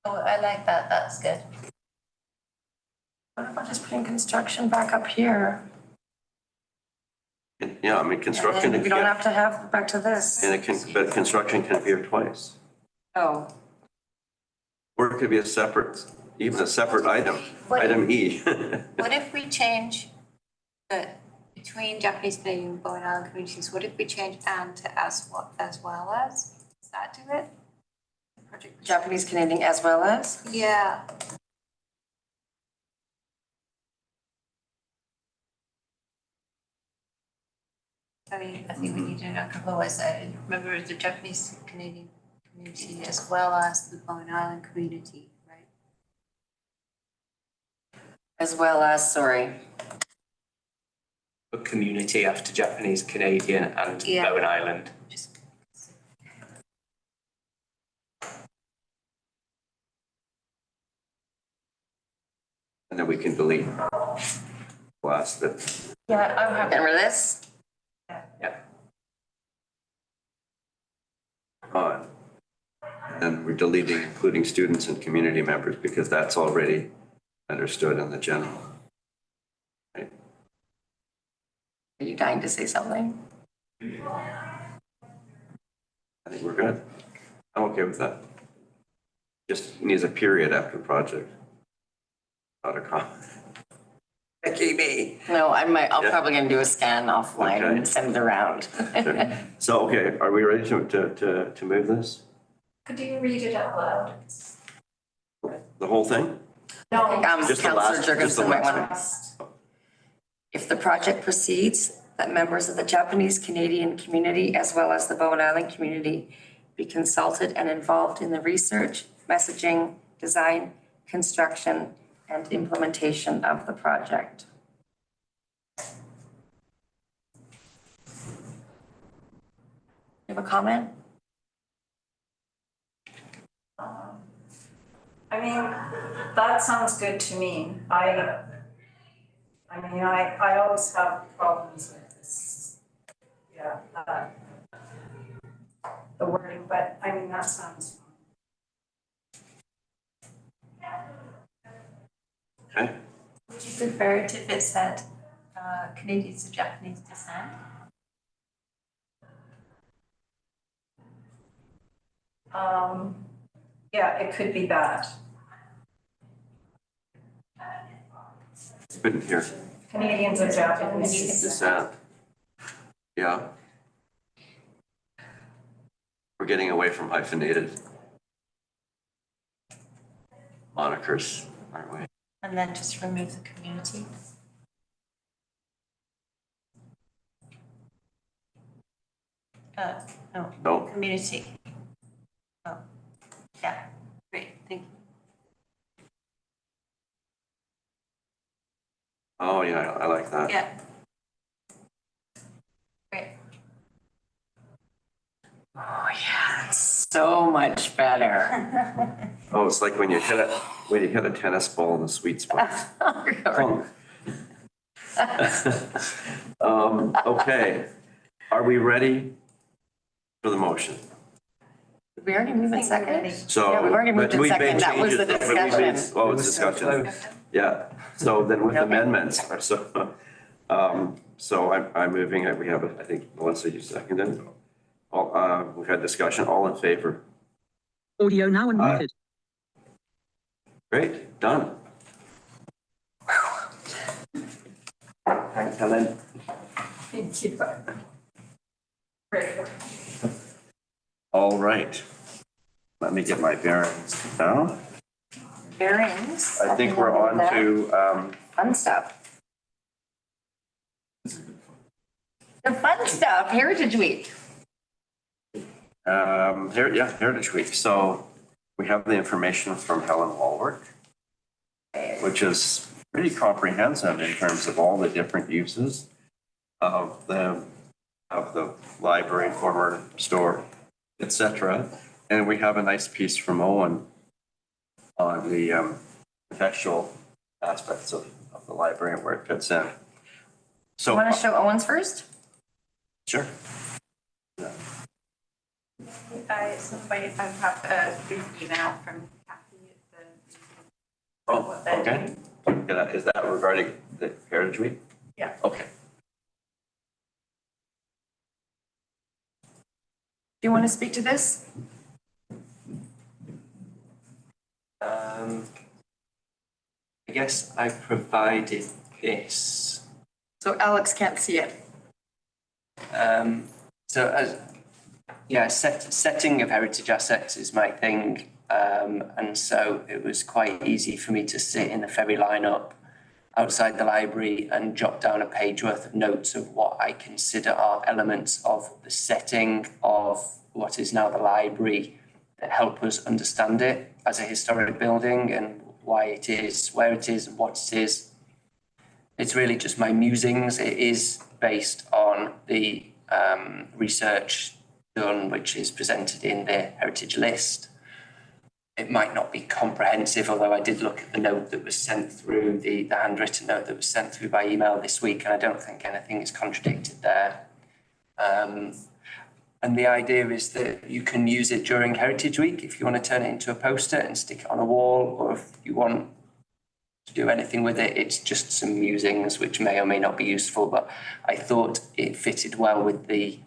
Oh, I like that, that's good. What about just putting construction back up here? Yeah, I mean, construction, And we don't have to have back to this. but construction can appear twice. Oh, Or it could be even a separate item, item E. What if we change between Japanese Canadian and Bowen Island communities, what if we change and to as well as? Does that do it? Project. Japanese Canadian as well as? Yeah. I mean, I think we need to know, otherwise I remember the Japanese Canadian community as well as the Bowen Island community, right? As well as, sorry. A community after Japanese Canadian and Yeah. Bowen Island. Just. And then we can delete last bit. Yeah, I'm happy. Getting rid of this? On. And we're deleting including students and community members, because that's already understood in the general. Are you dying to say something? I think we're good. I'm okay with that. Just needs a period after project. Not a comma. KB. No, I'm Yeah. probably gonna do a scan offline Okay. and send it around. So, okay, are we ready to move this? Could you read it out loud? The whole thing? No. Just the last- Counselor just the Jurgensen might last want to. If the project proceeds, that members of the Japanese Canadian community as well as the Bowen Island community be consulted and involved in the research, messaging, design, construction, and implementation of the project. You have a comment? I mean, that sounds good to me. I always have problems with this. Yeah, the wording, but I mean, that sounds Okay, Would you prefer it if it said Canadians of Japanese descent? yeah, it could be that. couldn't hear. Canadians of Japanese descent. Descent. Yeah. We're getting away from hyphenated monikers, aren't we? And then just remove the community? No, No, community. Oh, yeah, great, thank you. oh yeah, I like that. Yeah. Great. Oh, yeah, so much better. Oh, it's like when you hit a tennis ball in the sweet spot. Clunk. Okay, are we ready for the motion? We already moved in second? So. Yeah, we've already moved but in we second. made That was the changes, but we made- discussion. Oh, it's discussion. Yeah, so then with Okay. amendments, so I'm moving, we have, I think, Melissa, you seconded. All, we've had discussion, all in favor? Audio now unmuted. Great, done. Thanks, Helen. Thank you. Great. All right. Let me get my bearings now. Bearings. I think we're on to, Fun stuff. The fun stuff, Heritage Week. Heritage Week. So we have the information from Helen Walworth, which is pretty comprehensive in terms of all the different uses of the library, former store, etc. And we have a nice piece from Owen on the contextual aspects of the library and where it fits in. So You want to show Owens first? sure. I have a brief email from Kathy at the. Oh, what they're okay. Is that regarding the Heritage Week? Yeah. Okay. Do you want to speak to this? I guess I provided this. So Alex can't see it. Setting of heritage assets is my thing. And so it was quite easy for me to sit in the ferry lineup outside the library and jot down a page worth of notes of what I consider are elements of the setting of what is now the library that help us understand it as a historic building and why it is, where it is and what it is. It's really just my musings. It is based on the research done, which is presented in the heritage list. It might not be comprehensive, although I did look at the note that was sent through, the handwritten note that was sent through by email this week, and I don't think anything is contradicted there. And the idea is that you can use it during Heritage Week if you want to turn it into a poster and stick it on a wall, or if you want to do anything with it, it's just some musings which may or may not be useful, but I thought it fitted well with the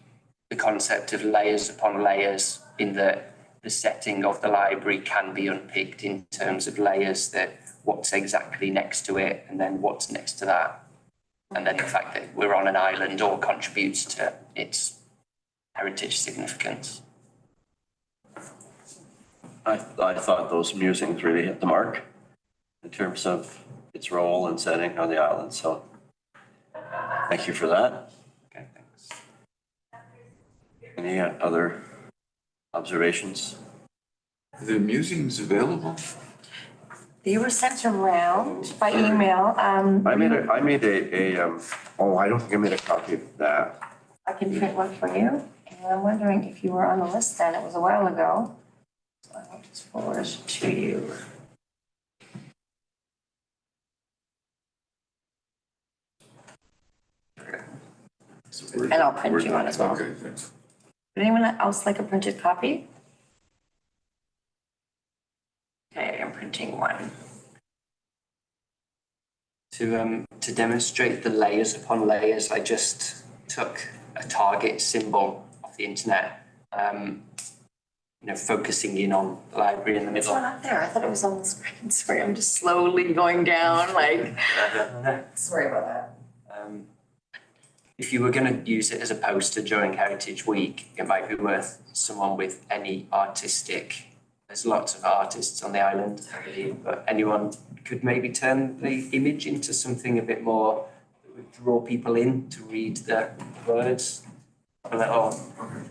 concept of layers upon layers, in that the setting of the library can be unpicked in terms of layers, that what's exactly next to it and then what's next to that. And then the fact that we're on an island all contributes to its heritage significance. I thought those musings really hit the mark in terms of its role and setting on the island, so thank you for that. Okay, thanks. Any other observations? Are the musings available? They were sent around by email. I made a I don't think I made a copy of that. I can print one for you. And I'm wondering if you were on the list then, it was a while ago. So I'll just forward it to you. And I'll print you one as well. Okay, thanks. Would anyone else like a printed copy? Okay, I'm printing one. To demonstrate the layers upon layers, I just took a target symbol off the internet, focusing in on the library in the It's middle. not up there. I thought it was on the screen. Sorry, I'm just slowly going down, like, sorry about that. If you were going to use it as a poster during Heritage Week, it might be worth someone with any artistic. There's lots of artists on the island, I believe, but anyone could maybe turn the image into something a bit more that would draw people in to read the words. A little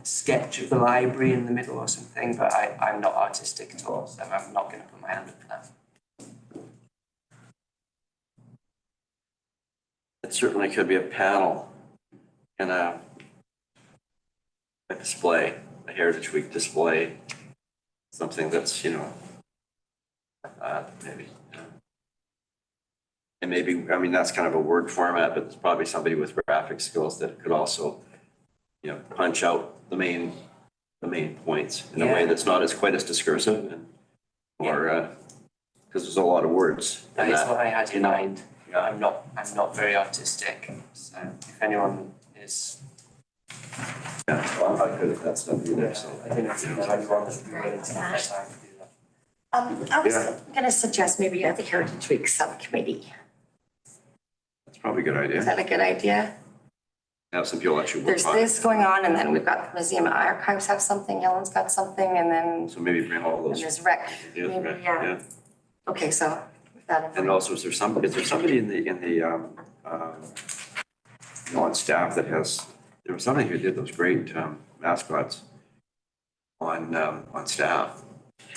sketch of the library in the middle or something, but I'm not artistic at all, so I'm not going to put my hand up for that. It certainly could be a panel and a display, a Heritage Week display, something that's, maybe. And maybe, I mean, that's kind of a word format, but there's probably somebody with graphic skills that could also, punch out the main points in a way Yeah. that's not as quite as discursive and, or, because there's a lot of words. That in is what I had in mind. Yeah. I'm not very artistic, so if anyone is, Yeah, well, I'm not good at that stuff either, so. I don't know if you know anyone that's willing to have time to do that. I was gonna suggest maybe at the Heritage Week subcommittee. That's probably a good Is idea. that a good idea? Have some people actually work There's on it. this going on, and then we've got the Museum of Archives have something, Ellen's got something, and then So maybe bring all those. there's rec. Yeah, Maybe, right, yeah. Okay, so with that in And mind. also, is there somebody in the, on staff that there was somebody who did those great mascots on staff.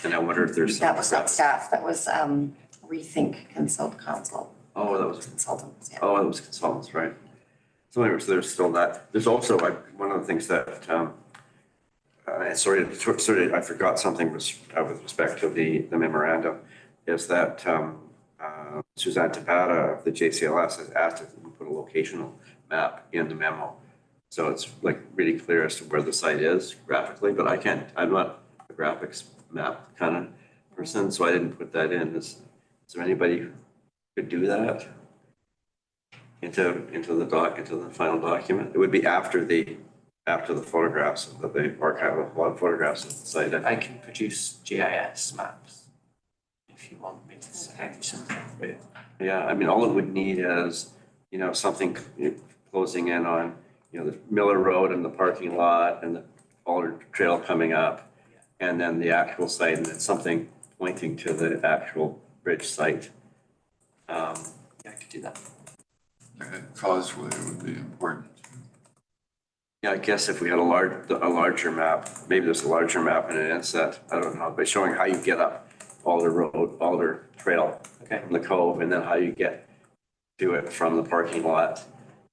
And I wonder if there's. That was not staff, that was Rethink Consult. Oh, that was, Consultants, yeah. oh, it was consultants, right? So anyway, so there's still that. There's also, one of the things that, sorry, I forgot something with respect to the memorandum, is that Suzanne Tapata of the JCLS has asked if we put a locational map in the memo. So it's like really clear as to where the site is graphically, but I'm not a graphics map kind of person, so I didn't put that in. Is there anybody who could do that into the final document? It would be after the photographs, that they archive a lot of photographs of the site. I can produce GIS maps if you want me to say something. Yeah, I mean, all it would need is, something closing in on, the Miller Road and the parking lot and the Alder Trail coming up. And then the actual site, and it's something pointing to the actual bridge site. Yeah, I could do that. And causeway would be important. Yeah, I guess if we had a larger map, maybe there's a larger map in an inset, I don't know, but showing how you get up Alder Road, Alder Trail Okay. from the cove, and then how you get to it from the parking lot,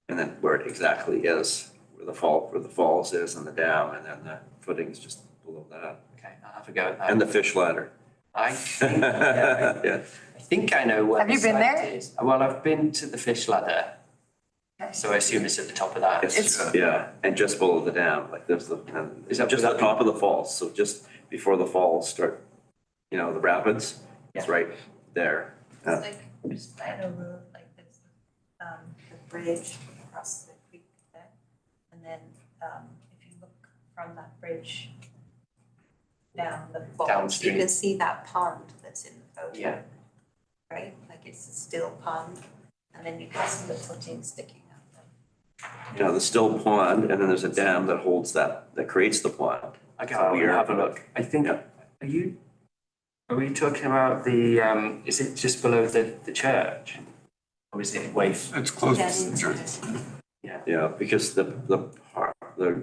and then where it exactly is, where the falls is and the dam, and then the footing's just below that. Okay, I'll have a go at that. And the fish ladder. I think, yeah, Yeah, I think I know where Have the you been site there? is. Well, I've been to the fish ladder, so I assume it's at the top of that. yeah, and just below the dam, like there's and Is that just where the that- top of the falls, so just before the falls start, the rapids, it's Yeah. right there. Yeah. It's like Spider Road, like there's the bridge across the creek there. And then if you look from that bridge down the falls, you Downstream. can see that pond that's in the photo. Yeah. Right, like it's a still pond, and then you can see the footing sticking out there. The still pond, and then there's a dam that holds that creates the pond. I can have a look. I think, are we talking about is it just below the church? Or is it way? It's close to the church. Yeah, because the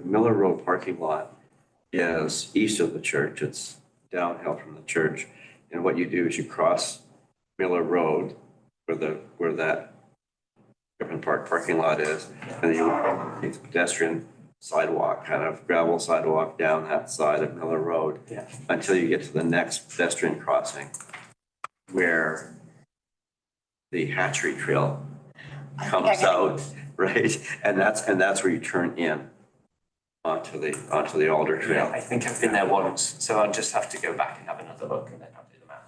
Miller Road parking lot is east of the church. It's downhill from the church. And what you do is you cross Miller Road where that Griffin Park parking lot is, and then you take the pedestrian sidewalk, kind of gravel sidewalk down that side of Miller Road. Yeah. Until you get to the next pedestrian crossing where the hatchery trail comes out, right? And that's where you turn in onto the Alder Yeah, Trail. I think I've been there once, so I'll just have to go back and have another look and then I'll do the math.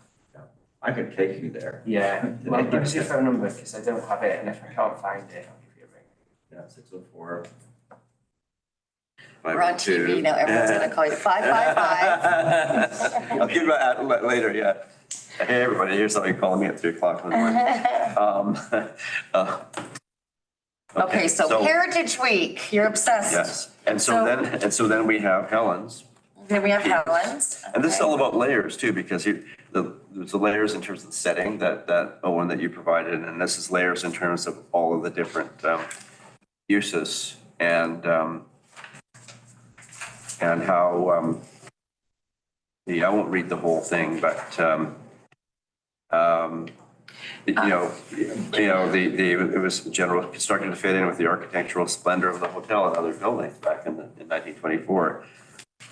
I could take you there. Yeah, well, give us your phone number because I don't have it, and if I can't find it, I'll give you a ring. Yeah, 604. We're on TV now, everyone's gonna call you 555. I'll give you that later, yeah. Hey, everybody, here's somebody calling me at 3:00 in the morning. Okay, so Heritage Week, you're obsessed. Yes, and so then we have Helen's. Then we have Helen's. And this is Okay. all about layers too, because there's the layers in terms of the setting that Owen that you provided, and this is layers in terms of all of the different uses and how I won't read the whole thing, but it was general constructed to fit in with the architectural splendor of the hotel and other buildings back in 1924.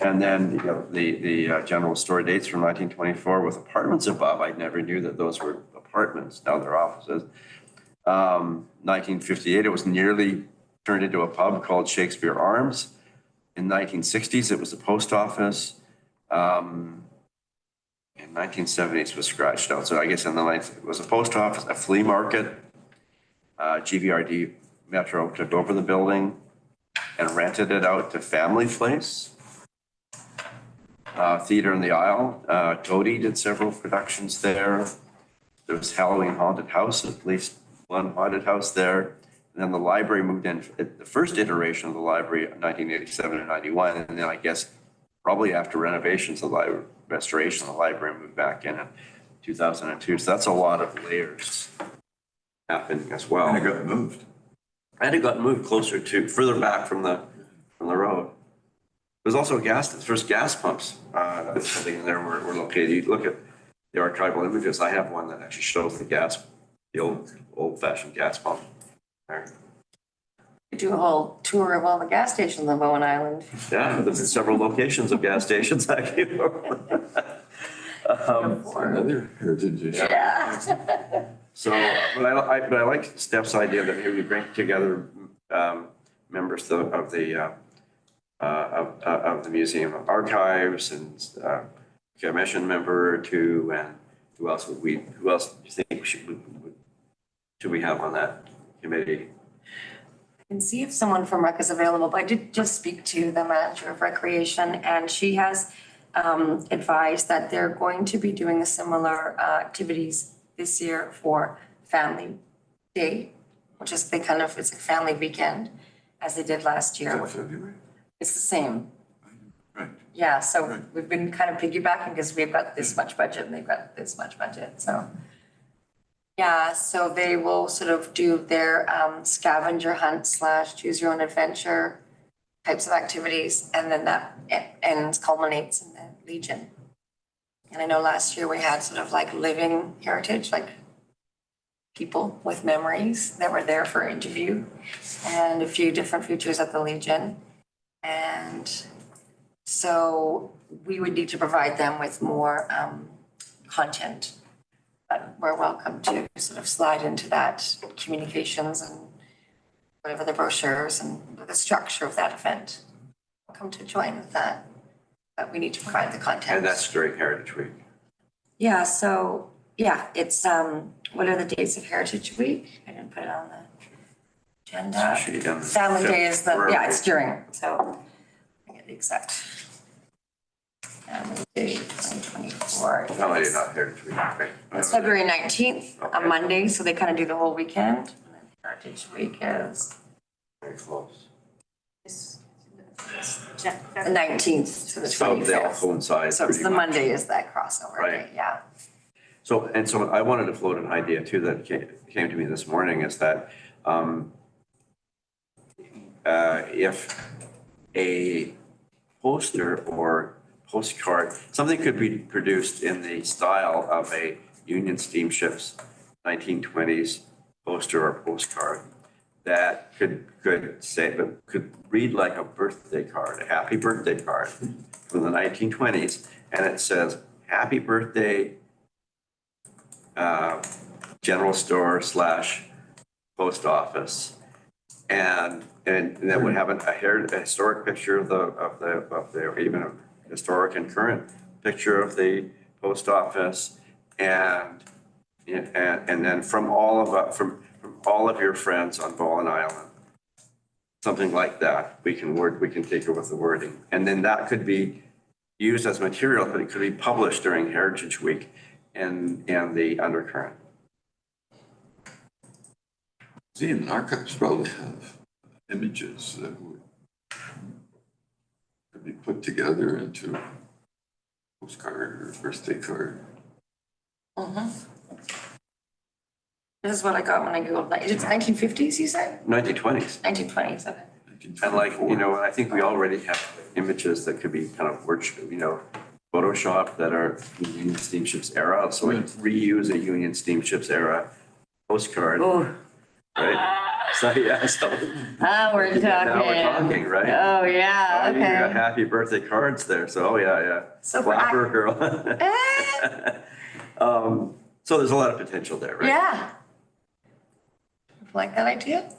And then, the general story dates from 1924 with apartments above. I never knew that those were apartments. Now they're offices. 1958, it was nearly turned into a pub called Shakespeare Arms. In 1960s, it was the post office. In 1970s, it was scratched out. So I guess in the 90s, it was a post office, a flea market. GVRD Metro took over the building and rented it out to Family Place. Theater in the Isle, Toady did several productions there. There was Halloween Haunted House, at least one haunted house there. And then the library moved in, the first iteration of the library, 1987 and 91. And then I guess probably after renovations, restoration of the library moved back in 2002. So that's a lot of layers happening as well. And it got moved. And it got moved further back from the road. There's also the first gas pumps, something in there were located. You look at the archival images, I have one that actually shows the old fashioned gas pump there. We do a whole tour of all the gas stations on Bowen Island. Yeah, there's several locations of gas stations actually. Another heritage issue. Yeah. So, but I like Steph's idea that maybe we bring together members of the Museum of Archives and commission member or two, and who else do you think should we have on that committee? And see if someone from Rec is available, but I did just speak to the manager of recreation, and she has advised that they're going to be doing similar activities this year for Family Day, which is it's a family weekend, as they did last Is year. that February? It's the same. Right. Yeah, so Right. we've been kind of piggybacking because we've got this much budget and they've got this much budget, so. Yeah, so they will sort of do their scavenger hunt / choose your own adventure types of activities, and then that culminates in the Legion. And I know last year we had sort of like living heritage, like people with memories that were there for interview, and a few different features at the Legion. And so we would need to provide them with more content. But we're welcome to sort of slide into that communications and whatever the brochures and the structure of that event. Welcome to join with that. But we need to provide the content. And that's during Heritage Week. Yeah, so, it's, what are the dates of Heritage Week? I didn't put it on the agenda. Should be done Family Day is February. it's during, so I get the exact. Family Day 2024. Family Day, not Heritage Week, right? It's February 19th, a Okay. Monday, so they kind of do the whole weekend. And then Heritage Week is Very close. the 19th to the So they all 25th. coincide So it's pretty the much. Monday is that crossover day, Right. yeah. So I wanted to float an idea too that came to me this morning, is that if a poster or postcard, something could be produced in the style of a Union Steamships 1920s poster or postcard that could say, but could read like a birthday card, a happy birthday card from the 1920s, and it says, "Happy birthday, general store / post office," and that would have a historic picture of the even a historic and current picture of the post office, and then from all of your friends on Bowen Island, something like that. We can take it with the wording, and then that could be used as material, but it could be published during Heritage Week in the Undercurrent. Museum and archives probably have images that could be put together into a postcard or birthday card. This is what I got when I Googled, it's 1950s, you said? 1920s. 1920s, okay. And like, I think we already have images that could be kind of Photoshop that are Union Steamships era. So like reuse a Union Steamships era postcard, right? So yeah, Ah, we're talking. now we're talking, right? Oh, yeah, You got okay. happy birthday cards there. So, yeah. So for Flapper girl. So there's a lot of potential there, right? Yeah. Like that idea?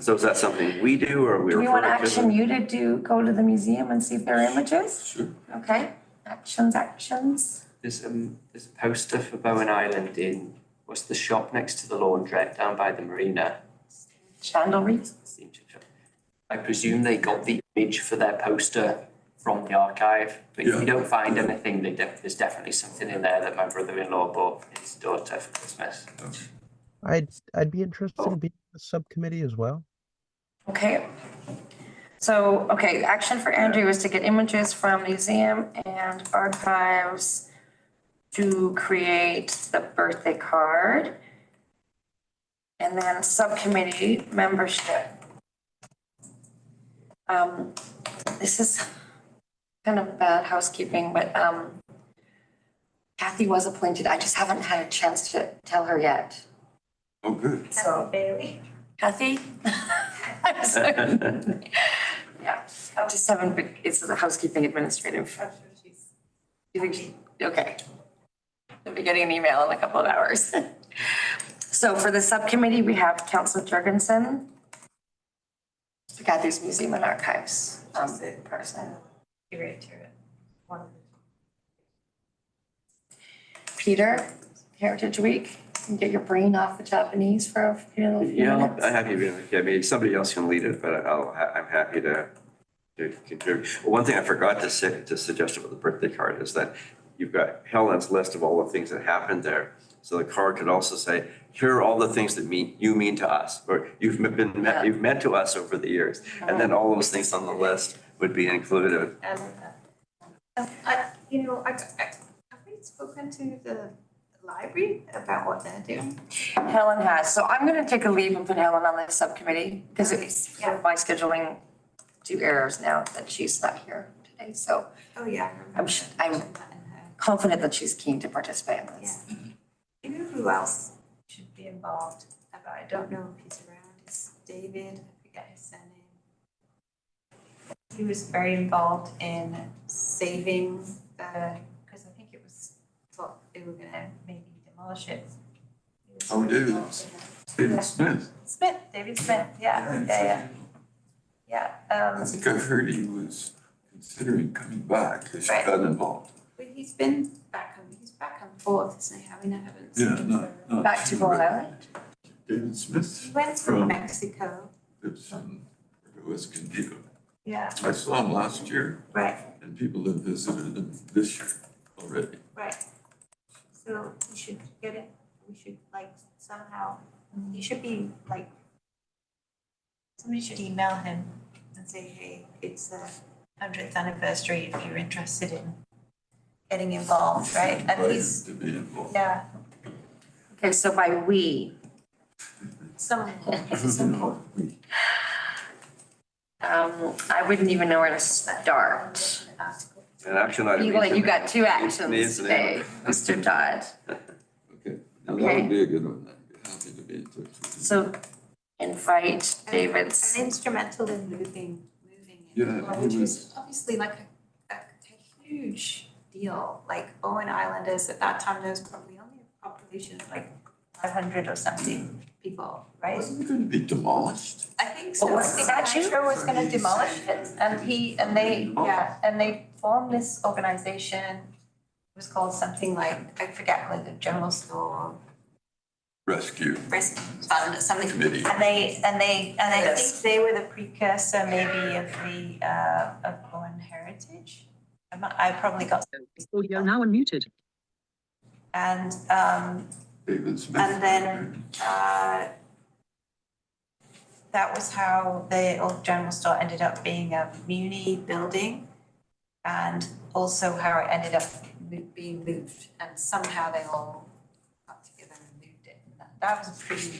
So is that something we do or we Do we refer want to? action you to go to the museum and see if there are images? Sure. Okay, actions. There's a poster for Bowen Island in, what's the shop next to the laundrette down by the marina? Chandlery. Steamship shop. I presume they got the image for their poster from the archive, but if Yeah. you don't find anything, there's definitely something in there that my brother-in-law bought his daughter for Christmas. I'd be interested in being in the subcommittee as well. Okay. So, okay, action for Andrew is to get images from museum and archives to create the birthday card. And then subcommittee membership. This is kind of bad housekeeping, but Kathy was appointed. I just haven't had a chance to tell her yet. Oh, good. So, Bailey. Kathy? I'm sorry. Yeah, I just haven't been, it's the housekeeping administrative. You think she, okay. I'll be getting an email in a couple of hours. So for the subcommittee, we have Councillor Jurgensen, Kathy's Museum and Archives person. Curator. One of Peter, Heritage Week, and get your brain off the Japanese for a few minutes. I'm happy to, I mean, somebody else can lead it, but I'm happy to contribute. One thing I forgot to suggest about the birthday card is that you've got Helen's list of all the things that happened there. So the card could also say, here are all the things that you mean to us, or you've meant to us over the years. And then all those things on the list would be included. have we spoken to the library about what they're doing? Helen has, so I'm gonna take a leave and put Helen on the subcommittee, because it's my scheduling 2 errors now that she's not here today, so Oh, yeah. I'm confident that she's keen to participate in this. You know who else should be involved? But I don't know if he's around. It's David, I forget his surname. He was very involved in saving because I think it was thought they were gonna maybe demolish it. Oh, David Smith. David Smith, yeah. I think I heard he was considering coming back because she Right. got involved. But he's been he's back and forth, isn't he? I haven't seen Yeah, him. not. Back to Bowen Island. David Smith. He went from Mexico, Lives in Escondido. yeah, I saw him last year right. and people have visited him this year already. Right. So we should get it, we should somehow, he should be somebody should email him and say, hey, it's the 100th anniversary if you're interested in getting involved, right? And Invite he's, him to be involved. yeah, Okay, so by we, someone. I wouldn't even know where to start. An action item. You got 2 actions Needs an today, Mr. Todd. Okay, now that Okay. would be a good one. I'd be happy to be in touch with you. So invite David's. And instrumental in moving it, Yeah, well, he which was was- obviously like a huge deal. Like Bowen Islanders, at that time, there was probably only a population of like 500 or something people, right? Wasn't it gonna be demolished? I think so. What was I think the statute? Nitro was gonna demolish it, and they formed this organization. It was called something like, I forget, like the General Store Rescue Risk Fund or something. Committee. And I Yes. think they were the precursor maybe of the of Bowen Heritage. I probably got, Audio now unmuted. and David Smith. and then that was how the old general store ended up being a muni building, and also how it ended up being moved, and somehow they all got together and moved it. And that was a pretty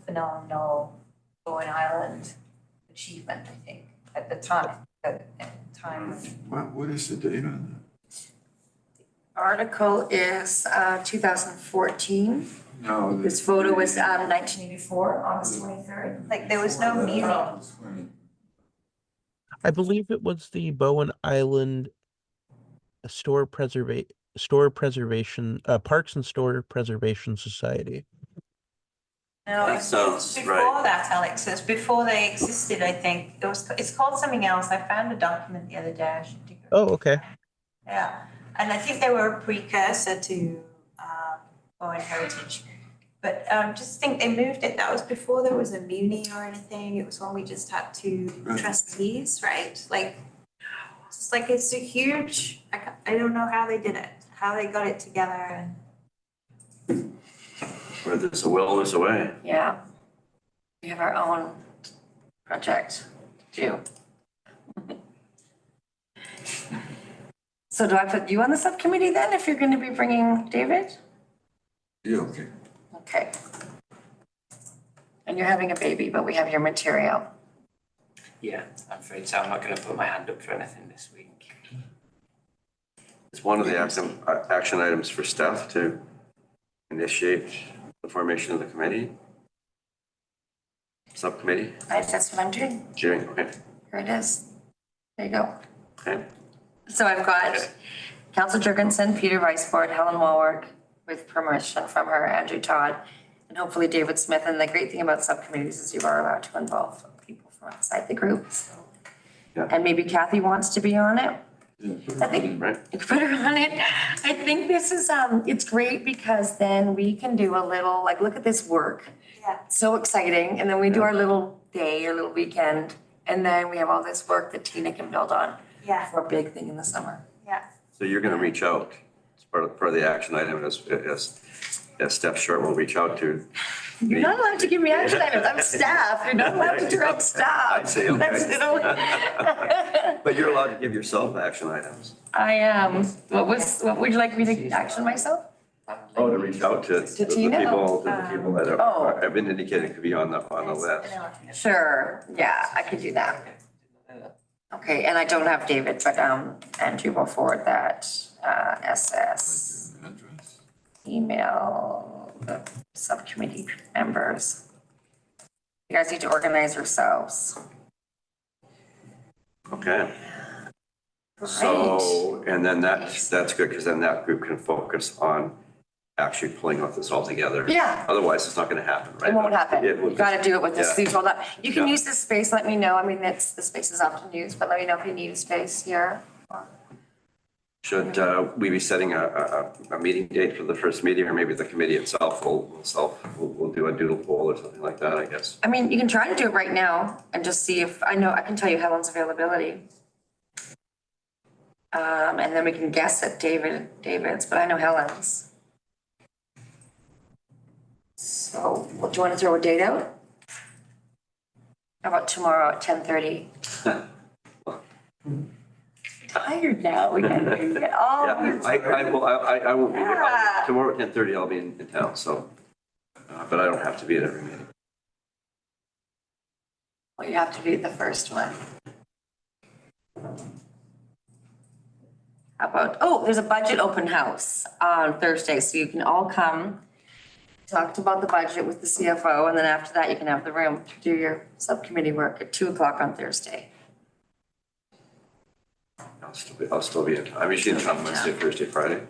phenomenal Bowen Island achievement, I think, at the time, What is the date on Article is 2014. that? No. This photo was 1984, August 23rd. like there was no muni. I believe it was the Bowen Island Store Preservation, Parks and Store Preservation Society. No, That it's sounds before right. that, Alex, it's before they existed, I think. It's called something else. I found a document the other day, I should dig it. Oh, okay. Yeah, and I think they were a precursor to Bowen Heritage. But just think they moved it, that was before there was a muni or anything. It was when we just had two trustees, right? Like, it's a huge, I don't know how they did it, how they got it together, and Where there's a will, there's a way. Yeah. We have our own project to do. So do I put you on the subcommittee then, if you're going to be bringing David? Yeah, okay. Okay. And you're having a baby, but we have your material. Yeah, I'm afraid so. I'm not going to put my hand up for anything this week. It's one of the action items for staff to initiate the formation of the committee. Subcommittee, That's what I'm doing. June, okay, Here it is. There you go. okay. So I've got Okay. Council Jurgensen, Peter Weisbord, Helen Walworth, with permission from her, Andrew Todd, and hopefully David Smith. And the great thing about subcommittees is you are allowed to involve people from outside the group. So. Yeah. And maybe Kathy wants to be on it. Yeah, I think Right, you can put her on it. I think this is, it's great because then we can do a little, like, look at this work. yeah. So exciting. And then we do our little day, our little weekend. And then we have all this work that Tina can build on Yeah, for a big thing in the summer. yeah. so you're gonna reach out, as part of the action item, as Steph Short will reach out to. You're not allowed to give me action items. I'm staff. You're not allowed to direct staff. I'd say, okay. That's it. But you're allowed to give yourself action items. I am. What would you like me to action myself? Oh, to reach out to the Tina? people that Oh. have been indicated to be on the list. Sure. Yeah, I could do that. Okay, and I don't have David, but Andrew will forward that SS Address. email the subcommittee members. You guys need to organize yourselves. Okay. So, and then that's good, because then that group can focus on actually pulling up this all together. Yeah. Otherwise, it's not gonna happen, right? It won't happen. It will You gotta do it with the yeah. sleeves rolled up. You can Yeah. use this space, let me know. I mean, the space is often used, but let me know if you need a space here. Should we be setting a meeting date for the first meeting, or maybe the committee itself will do a doodle poll or something like that, I guess? I mean, you can try to do it right now and just see if, I can tell you Helen's availability. And then we can guess at David's, but I know Helen's. So, do you want to throw a date out? How about tomorrow at 10:30? Tired now, we gotta get all. Yeah, I won't be here. Yeah. Tomorrow at 10:30, I'll be in town, so, but I don't have to be at every meeting. Well, you have to be the first one. How about, there's a budget open house on Thursday, so you can all come talked about the budget with the CFO, and then after that, you can have the room to do your subcommittee work at 2 o'clock on Thursday. I'll still be in. I'm usually in town Wednesday, Thursday, Friday.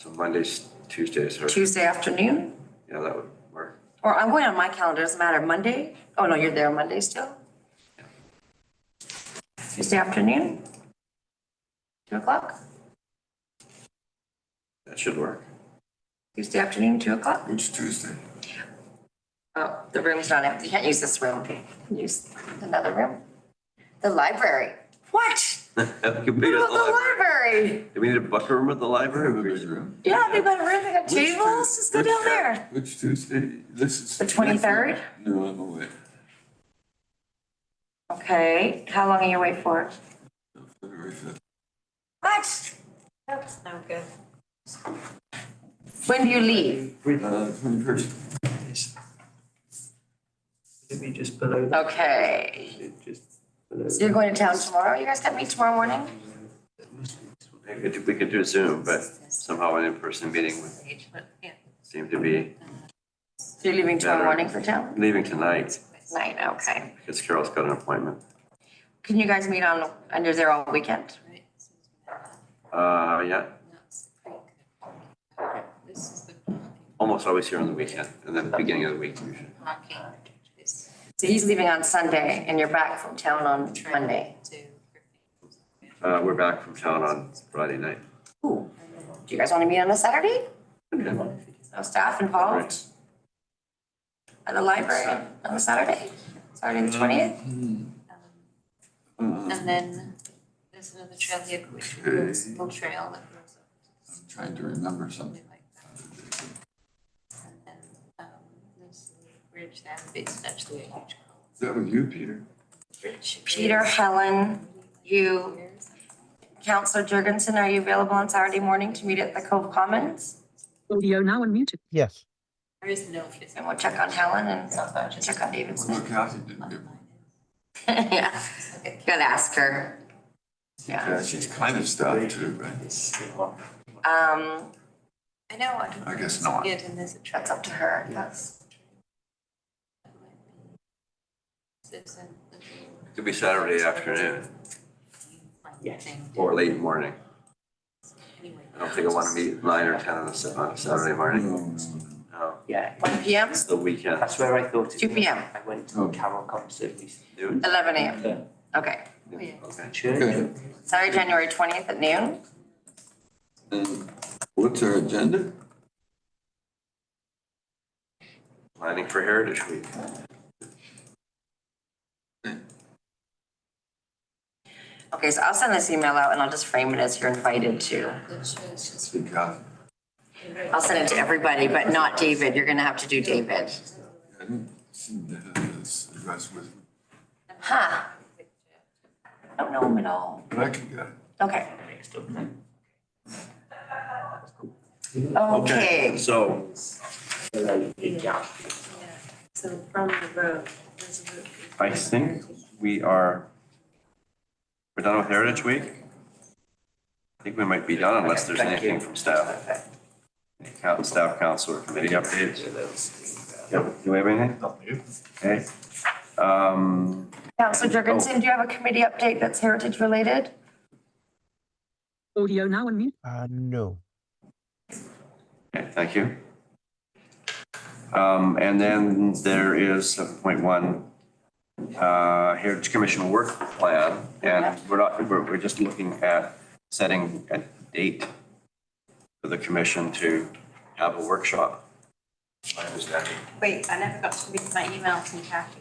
So Mondays, Tuesdays are, Tuesday afternoon, yeah, that would work. or I'm going on my calendar, doesn't matter, Monday? Oh, no, you're there on Monday still? Tuesday afternoon? 2 o'clock? That should work. Tuesday afternoon, 2 o'clock? Which Tuesday? Oh, the room's not empty, you can't use this room. You can use another room. The library. What? That could What be at about the the library. library? Do we need a buffer room at the I have a library? big room. Yeah, they've got a room, they got Which tables, Tues- just go which- down there. Which Tuesday? This is. The 23rd? No, I'm away. Okay, how long are you away for? February 5th. What? That's no good. When do you leave? 21st. Maybe just below. Okay, Just below. so you're going to town tomorrow? You guys got to meet tomorrow morning? We could do Zoom, but somehow an in-person meeting would seem to be So you're leaving tomorrow Better. morning for town? leaving tonight Night, okay. because Carol's got an appointment. Can you guys meet on, and you're there all weekend? Yeah, almost always here on the weekend and then the beginning of the week usually. So he's leaving on Sunday and you're back from town on Monday. We're back from town on Friday night. Ooh, do you guys want to meet on a Saturday? Okay. No staff involved at the library on a Saturday? Saturday the 20th? And then there's another trail here, which is Mill Trail that goes up. I'm trying to remember something. Something like that. And then, there's the bridge there, it's actually a huge Is that with you, Peter? bridge. Peter, Helen, you, Councillor Jurgensen, are you available on Saturday morning to meet at the Cove Commons? Audio now unmuted. Yes. There is no office. And we'll check on Helen and check on David Well, Smith. Kathy didn't give me. Yeah, gotta ask her. Yeah, Yeah. she's kind of stuff too, but I know, I don't. I guess not. Good, and there's a track. That's up to her, that's. There's a little Could be Saturday afternoon thing. or late morning. Anyway. I don't think I want to meet at 9 or 10 on a Saturday morning. No, Yeah, 1 PM, it's the weekend. that's where I thought it was. 2 p.m. I went to a Carol concert recently. Noon? 11 AM. Okay, Okay. Church. Okay. Saturday, January 20th at noon. And what's our agenda? Planning for Heritage Week. Okay, so I'll send this email out and I'll just frame it as you're invited to. Big Kathy. I'll send it to everybody, but not David. You're gonna have to do David. I didn't seem to have this address with me, Huh. I don't know him at all. but I can get it. Okay. Okay, So So from the road, there's a road. I think we're done with Heritage Week. I think we might be done unless there's Thank you. anything from staff. Staff, council, or committee updates. Yep, do we have anything? Okay. Councillor Jurgensen, do you have a committee update that's heritage related? Audio now unmuted. No. Okay, thank you. And then there is 7.1, Heritage Commission work plan. And we're just looking at setting a date for the commission to have a workshop. My understanding. Wait, I never got to read my email from Kathy.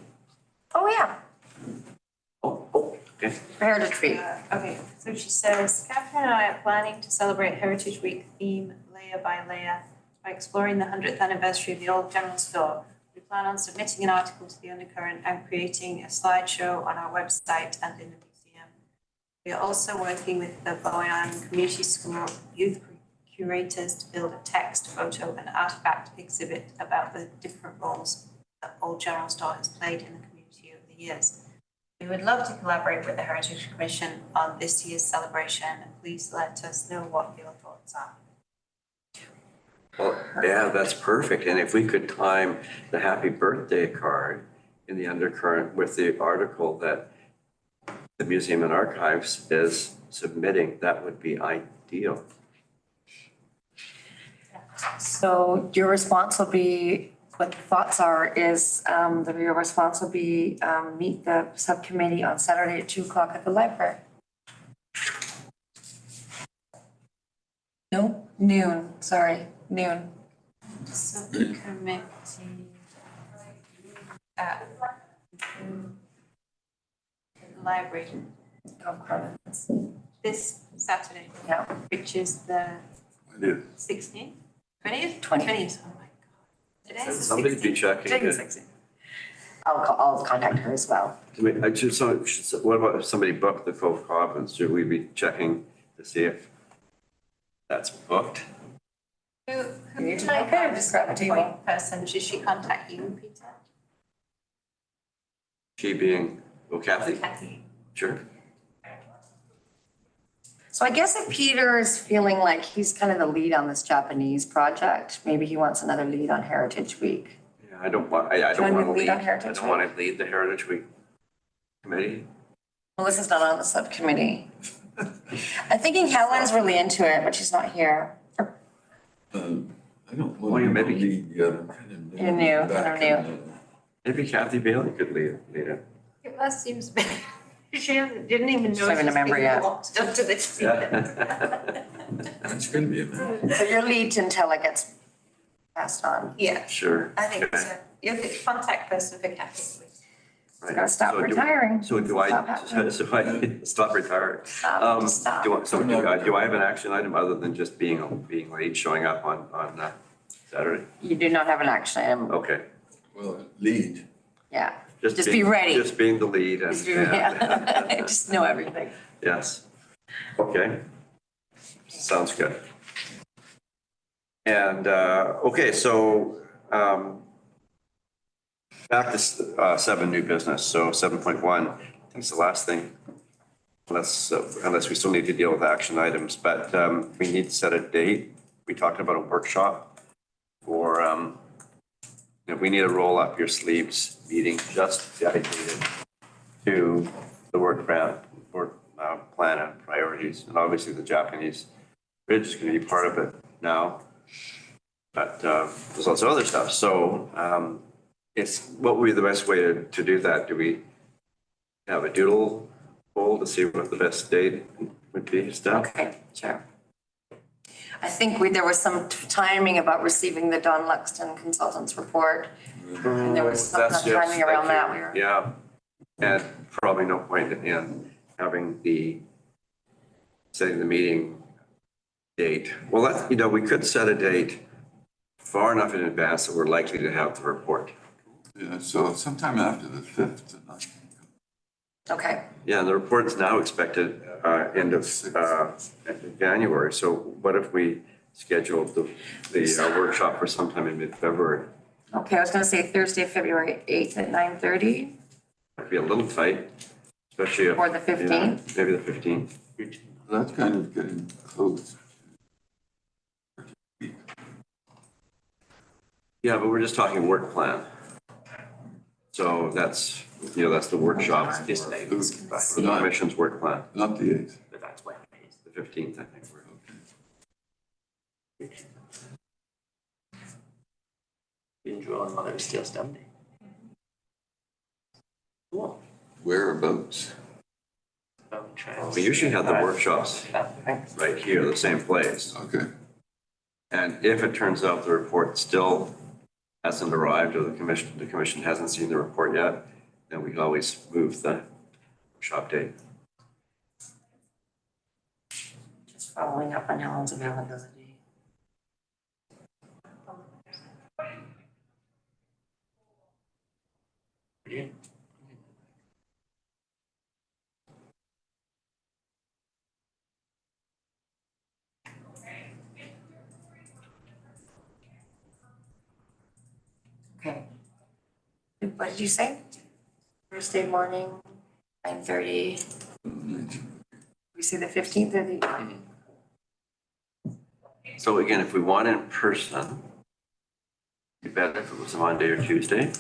Oh, yeah, Okay. for Heritage Week. Okay, so she says, Catherine and I are planning to celebrate Heritage Week theme layer by layer by exploring the 100th anniversary of the old general store. We plan on submitting an article to the Undercurrent and creating a slideshow on our website and in the museum. We are also working with the Bowen Island Community School youth curators to build a text, photo and artifact exhibit about the different roles that Old General Store has played in the community over the years. We would love to collaborate with the Heritage Commission on this year's celebration, and please let us know what your thoughts are. Well, yeah, that's perfect. And if we could time the happy birthday card in the undercurrent with the article that the Museum and Archives is submitting, that would be ideal. So your response will be, what the thoughts are is, your response will be, meet the subcommittee on Saturday at 2 o'clock at the library. No, noon, sorry, noon. Subcommittee at the library Of Providence. this Saturday, Yeah, which is the I do. 16th, 20th? 20th. 20th, oh my God. Today's the Somebody be 16th. checking. Today's it. 16th. I'll contact her as well. What about if somebody booked the Cove Commons? Should we be checking to see if that's booked? Who You need to would I look at it, have just as grab a the table. point person? Should she contact you, Peter? She being, well, Or Kathy? Kathy? Sure. So I guess if Peter is feeling like he's kind of the lead on this Japanese project, maybe he wants another lead on Heritage Week. Yeah, I don't want Do you to want me to lead, lead on I Heritage don't want to lead the Heritage Week Committee. Melissa's not on the subcommittee. I'm thinking Helen's really into it, but she's not here. I don't Well, want you to maybe lead yet, I'm kind of new. You're new, back kind of in Maybe Kathy Bailey could lead it. That seems bad. She didn't even know. She's not even a she's member being yet. locked up to this. Yeah. It's gonna be a minute. So your lead until it gets passed on. Yeah, Sure. I think Okay. so. You're the contact person for Kathy, please. Right. Gotta stop So do- retiring. So do Stop I, happening. so I stop retiring? Stop, stop. Do I have an action item other than just being late, showing up on Saturday? You do not have an action item. Okay. Well, lead. Yeah, just be being- ready. Just being the lead and. Just be- yeah. Just know everything. Yes. Okay. Sounds good. And, okay, so, back to 7 new business, so 7.1, I think it's the last thing. Unless we still need to deal with action items, but we need to set a date. We talked about a workshop for, we need a roll up your sleeves meeting just dedicated to the work plan and priorities. And obviously the Japanese bridge is going to be part of it now. But there's lots of other stuff. So what would be the best way to do that? Do we have a doodle poll to see what the best date would be, Steph? Okay, sure. I think there was some timing about receiving the Don Luxton consultant's report. And there was some That's just- timing around that. We were. Yeah, and probably no point in having setting the meeting date. Well, we could set a date far enough in advance that we're likely to have the report. Yeah, so sometime after the 5th to 9th. Okay, Yeah, and the report's now expected end of January. So what if we scheduled the workshop for sometime in mid-February? okay, I was gonna say Thursday, February 8th at 9:30 Might be a little tight, especially if. or the 15th. Maybe the 15th. That's kind of getting close. Yeah, but we're just talking work plan. So that's the workshop. This for day. the commission's work plan, Not the 8th. But that's when it is. the 15th, I think. Been drawn while it was still standing. What? Whereabouts? Bone trails. We usually have the workshops right here, the same place. Okay. And if it turns out the report still hasn't arrived or the commission hasn't seen the report yet, then we can always move the workshop date. Just following up on Helen's availability. Brilliant. Okay. What did you say? Thursday morning, 9:30. We say the 15th or the. So again, if we want in person, it'd be better if it was a Monday or Tuesday.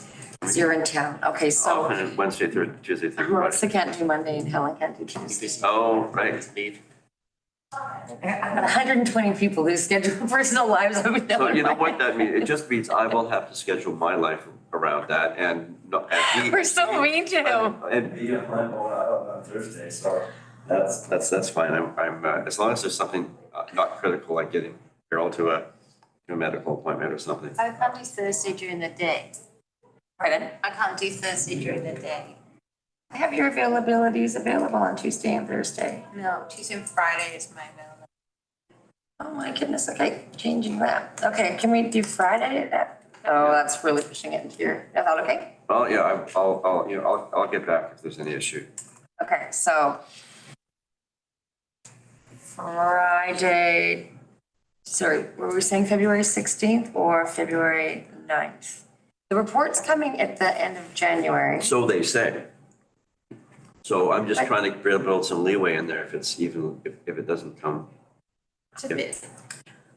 You're in town. Okay, so Often Wednesday, Tuesday, Thursday, Melissa Friday. can't do Monday and Helen can't do Tuesday. Oh, right. Leave. I've got 120 people who schedule personal lives. I would know. So you know what that means? It just means I will have to schedule my life around that and not. And he- We're so mean to him. And he and I'm going out on Thursday, so that's fine. I'm as long as there's something not critical like getting Carol to a medical appointment or something. I can't do Thursday during the day. Pardon? I can't do Thursday during the day. I have your availabilities available on Tuesday and Thursday. No, Tuesday and Friday is my availability. Oh my goodness, okay, changing that. Okay, can we do Friday? Oh, that's really pushing it into your, is that okay? Well, yeah, I'll get back if there's any issue. Okay, so Friday, sorry, were we saying February 16th or February 9th? The report's coming at the end of January. So they say. So I'm just trying to build some leeway in there if it's even, if it doesn't come. It's a bit,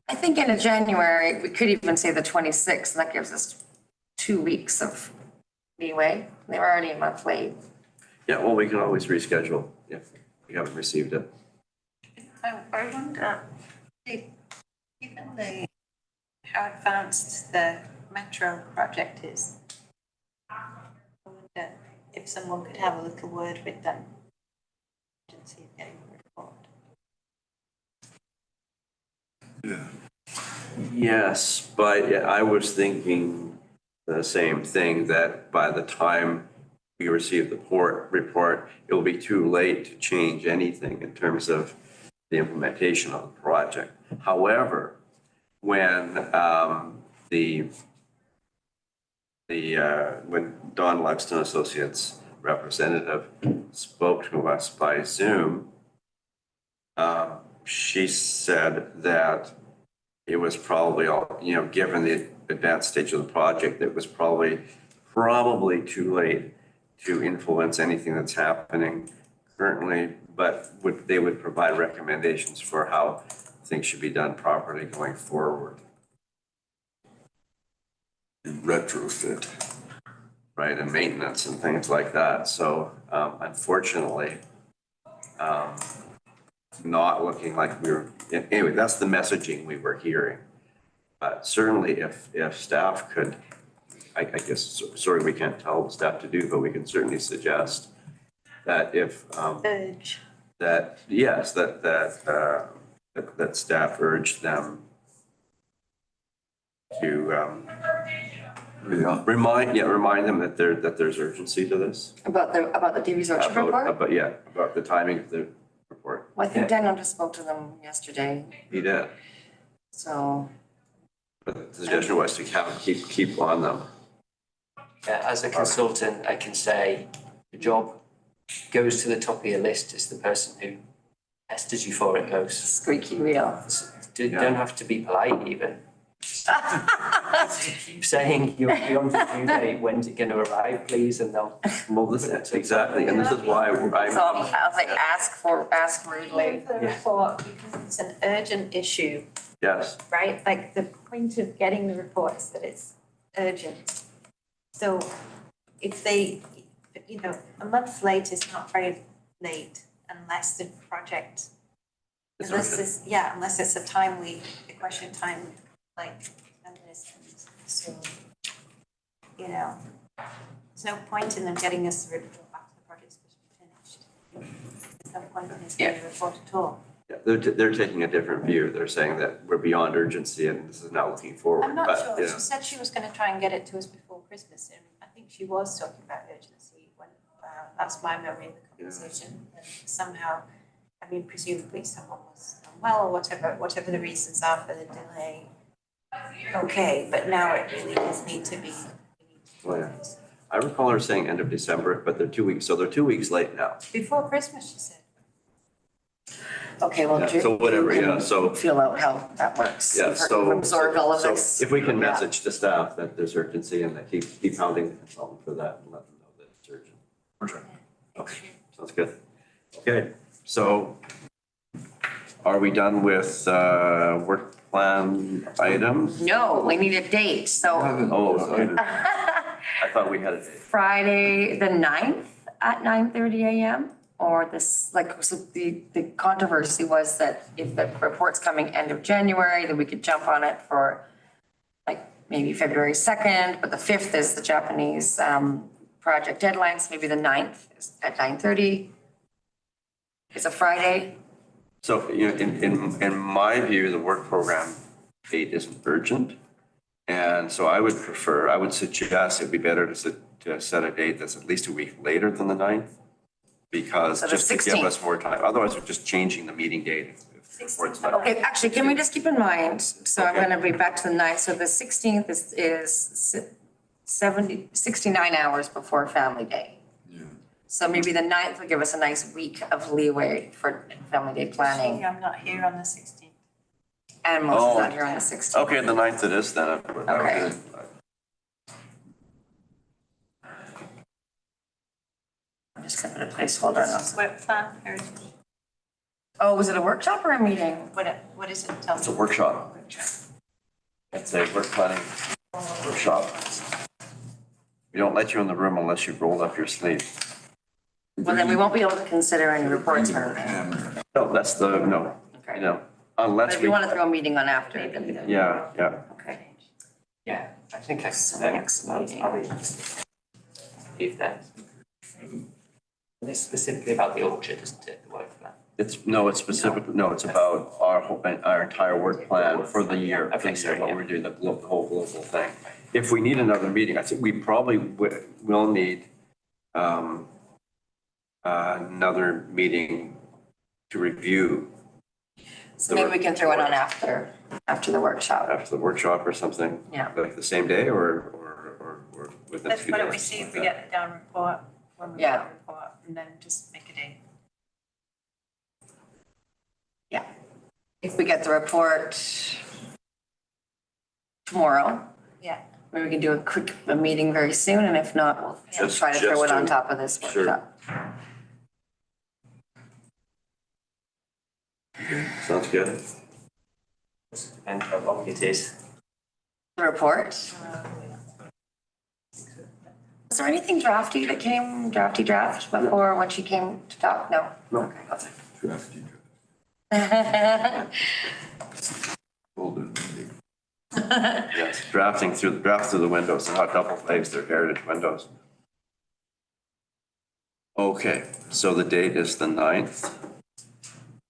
I think in January, we could even say the 26th, and that gives us 2 weeks of leeway. They're already a month late. Yeah, well, we can always reschedule if we haven't received it. I wonder, given how advanced the metro project is, I wonder if someone could have a little word with them. Agency of getting a report. Yes, but yeah, I was thinking the same thing, that by the time we receive the report, it will be too late to change anything in terms of the implementation of the project. However, when when Don Luxton Associates representative spoke to us by Zoom, she said that it was probably all, given the advanced stage of the project, it was probably too late to influence anything that's happening currently, but they would provide recommendations for how things should be done properly going forward. In retrofit. Right, and maintenance and things like that. So unfortunately, not looking like we were, anyway, that's the messaging we were hearing. Certainly if staff could, I guess, sorry, we can't tell the staff to do, but we can certainly suggest that if, Urge. that, yes, that staff urge them to remind them that there's urgency to this. About the Davy Orchard report? About the timing of the report. Well, I think Daniel just spoke to them yesterday, He did, so. but the suggestion was to keep on them. Yeah, as a consultant, I can say the job goes to the top of your list as the person who pesters you for it most. Squeaky wheel. Don't have to be polite even. Keep saying you're beyond the due date, when's it gonna arrive, please, and they'll. Well, this is exactly, and this is why So I was like, ask rudely. The report, because it's an urgent issue, yes, right? Like the point of getting the report is that it's urgent. So if they, a month late is not very late unless the project, It's unless it's a timely, a question time, like, and this, and so, there's no point in them getting us the report after the project's supposed to be finished. There's no point in us getting a report at all. yeah, they're taking a different view. They're saying that we're beyond urgency and this is now looking forward. I'm not But, sure, you she know, said she was gonna try and get it to us before Christmas, and I think she was talking about urgency when, that's my memory of the conversation. And somehow, presumably someone was unwell or whatever the reasons are for the delay. Okay, but now it really does need to be. Oh, yeah. I recall her saying end of December, but they're 2 weeks, so they're 2 weeks late now. Before Christmas, she said. Okay, well, Yeah, so whatever, yeah, so. feel out how that works. Yeah, You've so. absorbed all of so this. If we can Yeah. message the staff that there's urgency and that keep hounding the consultant for that and let them know that it's urgent. Okay, sounds good. Okay, so are we done with, work plan items? No, we need a date, so Oh, okay. I thought we had a date. Friday, the 9th at 9:30 AM? Or this, like, so the controversy was that if the report's coming end of January, then we could jump on it for like maybe February 2nd, but the 5th is the Japanese project deadline, so maybe the 9th is at 9:30. It's a Friday. So, you know, in my view, the work program date isn't urgent. And so I would suggest it'd be better to set a date that's at least a week later than the 9th. Because So the just to give 16th. us more time, otherwise we're just changing the meeting date if the report's not. Okay, actually, can we just keep in mind, so I'm Okay. gonna be back to the 9th, so the 16th is 69 hours before Family Day. Yeah. So maybe the 9th will give us a nice week of leeway for Family Day planning, I'm not here on the 16th. and most is Oh. not here on the 16th. Okay, the 9th it is then. Okay. I'm just gonna put a placeholder on those. Work plan, heritage, Oh, was it a workshop or a meeting? what is it? Tell me. It's a workshop. It's a work planning workshop. We don't let you in the room unless you've rolled up your sleeve. Well, then we won't be able to consider any reports or anything. Hammer. No, that's the, no, Okay. no, But unless if we, you wanna throw a meeting on after, then. yeah, yeah. Okay. Yeah, I think I So can. next meeting. If that. It's specifically about the orchard, isn't it, the work plan? It's specific, no, it's about our entire work plan for the year, for the Okay, year, sorry, what yeah. we're doing, the whole global thing. If we need another meeting, I think we probably will need another meeting to review So maybe we can throw it on after the workshop. after the workshop or something. Yeah. Like the same day or within a Let's, few why days. don't we see if we get the down report, when we get Yeah. the report, and then just make a date. Yeah. If we get the report tomorrow, Yeah. maybe we can do a meeting very soon, and if not, we'll Just- try to throw it just on to- top of this sure. workshop. Sounds good. And how long it is. The report. Was there anything drafty that came, drafty draft before when she came to talk? No? No. Okay, nothing. Drafty, golden meeting. Yes, draft through the windows and how double glazed their heritage windows. Okay, so the date is the 9th.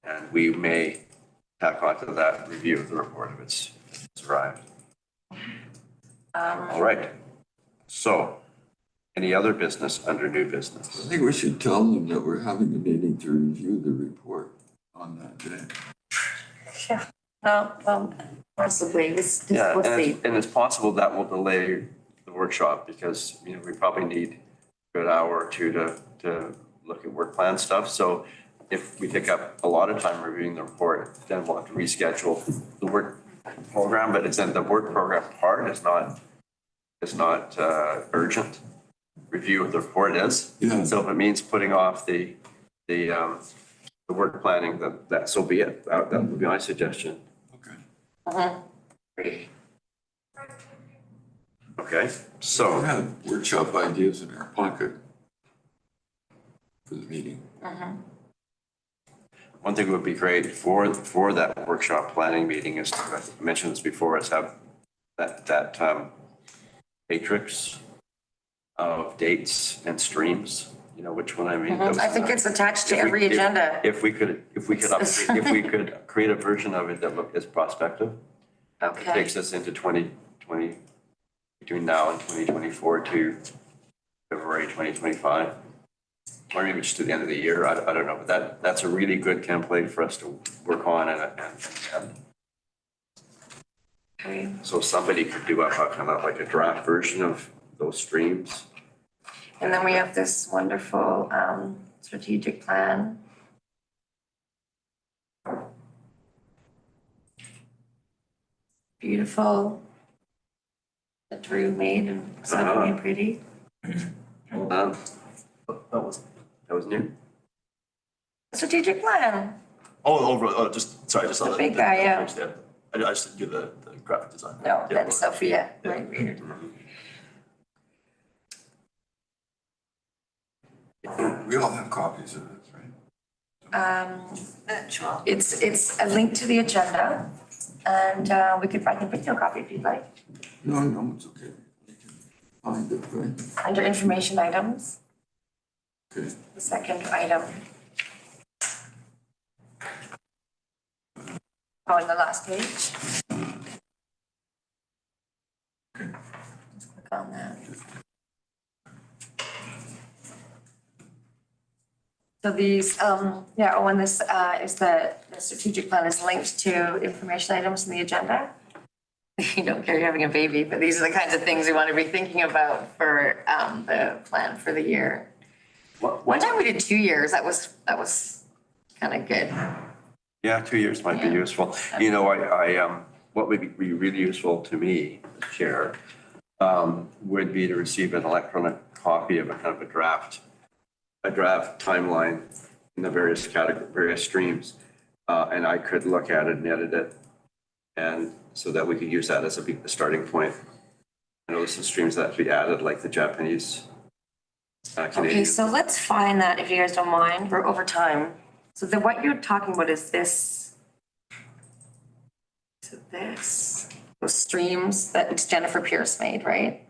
And we may tack on to that review of the report if it's arrived. All right. So, any other business under new I business? think we should tell them that we're having a meeting to review the report on that day. Well, possibly, this, Yeah, we'll see. and it's possible that will delay the workshop because, you know, we probably need a good hour or two to look at work plan stuff. So if we take up a lot of time reviewing the report, then we'll have to reschedule the work program, but it's in the work program part is not urgent. Review of the report is. Yeah. So if it means putting off the work planning, that so be it. That would be my suggestion. Okay. Okay, We so, have workshop ideas in our pocket for the meeting. one thing would be great for that workshop planning meeting is, I mentioned this before, is have that matrix of dates and streams, you know, which one I mean. those- I think it's attached to If we- every if- agenda. If we could create a version of it that is prospective, it Okay. takes us into 2020, between now and 2024 to February 2025. Or maybe just to the end of the year, I don't know, but that's a really good template for us to work on and Okay. so somebody could do a kind of like a draft version of those streams. And then we have this wonderful strategic plan. Beautiful. That Drew made and so very pretty. Hold on. That was new. Strategic plan. Just, sorry, just on The the. big guy, yeah. page there. I just didn't do the graphic design. No, Yeah, that's Sophia, right, reader. We all have copies of this, right? Virtual. It's a link to the agenda, and I can video copy if you'd like. No, it's okay. We can find it, right? Under information items, Okay. the second item. On the last page. Just click on that. So these, and this is the strategic plan is linked to information items in the agenda. You don't care you're having a baby, but these are the kinds of things we want to be thinking about for the plan for the year. One time we did 2 years, that was kind of good. Yeah, 2 years might be Yeah. useful. You know, what would be really useful to me, as chair, would be to receive an electronic copy of a kind of a draft timeline in the various streams. And I could look at it and edit it. And so that we could use that as a starting point. I know there's some streams that have to be added, like the Japanese, Canadian. Okay, so let's find that if you guys don't mind, we're over time. So what you're talking about is this. To this, those streams that Jennifer Pierce made, right?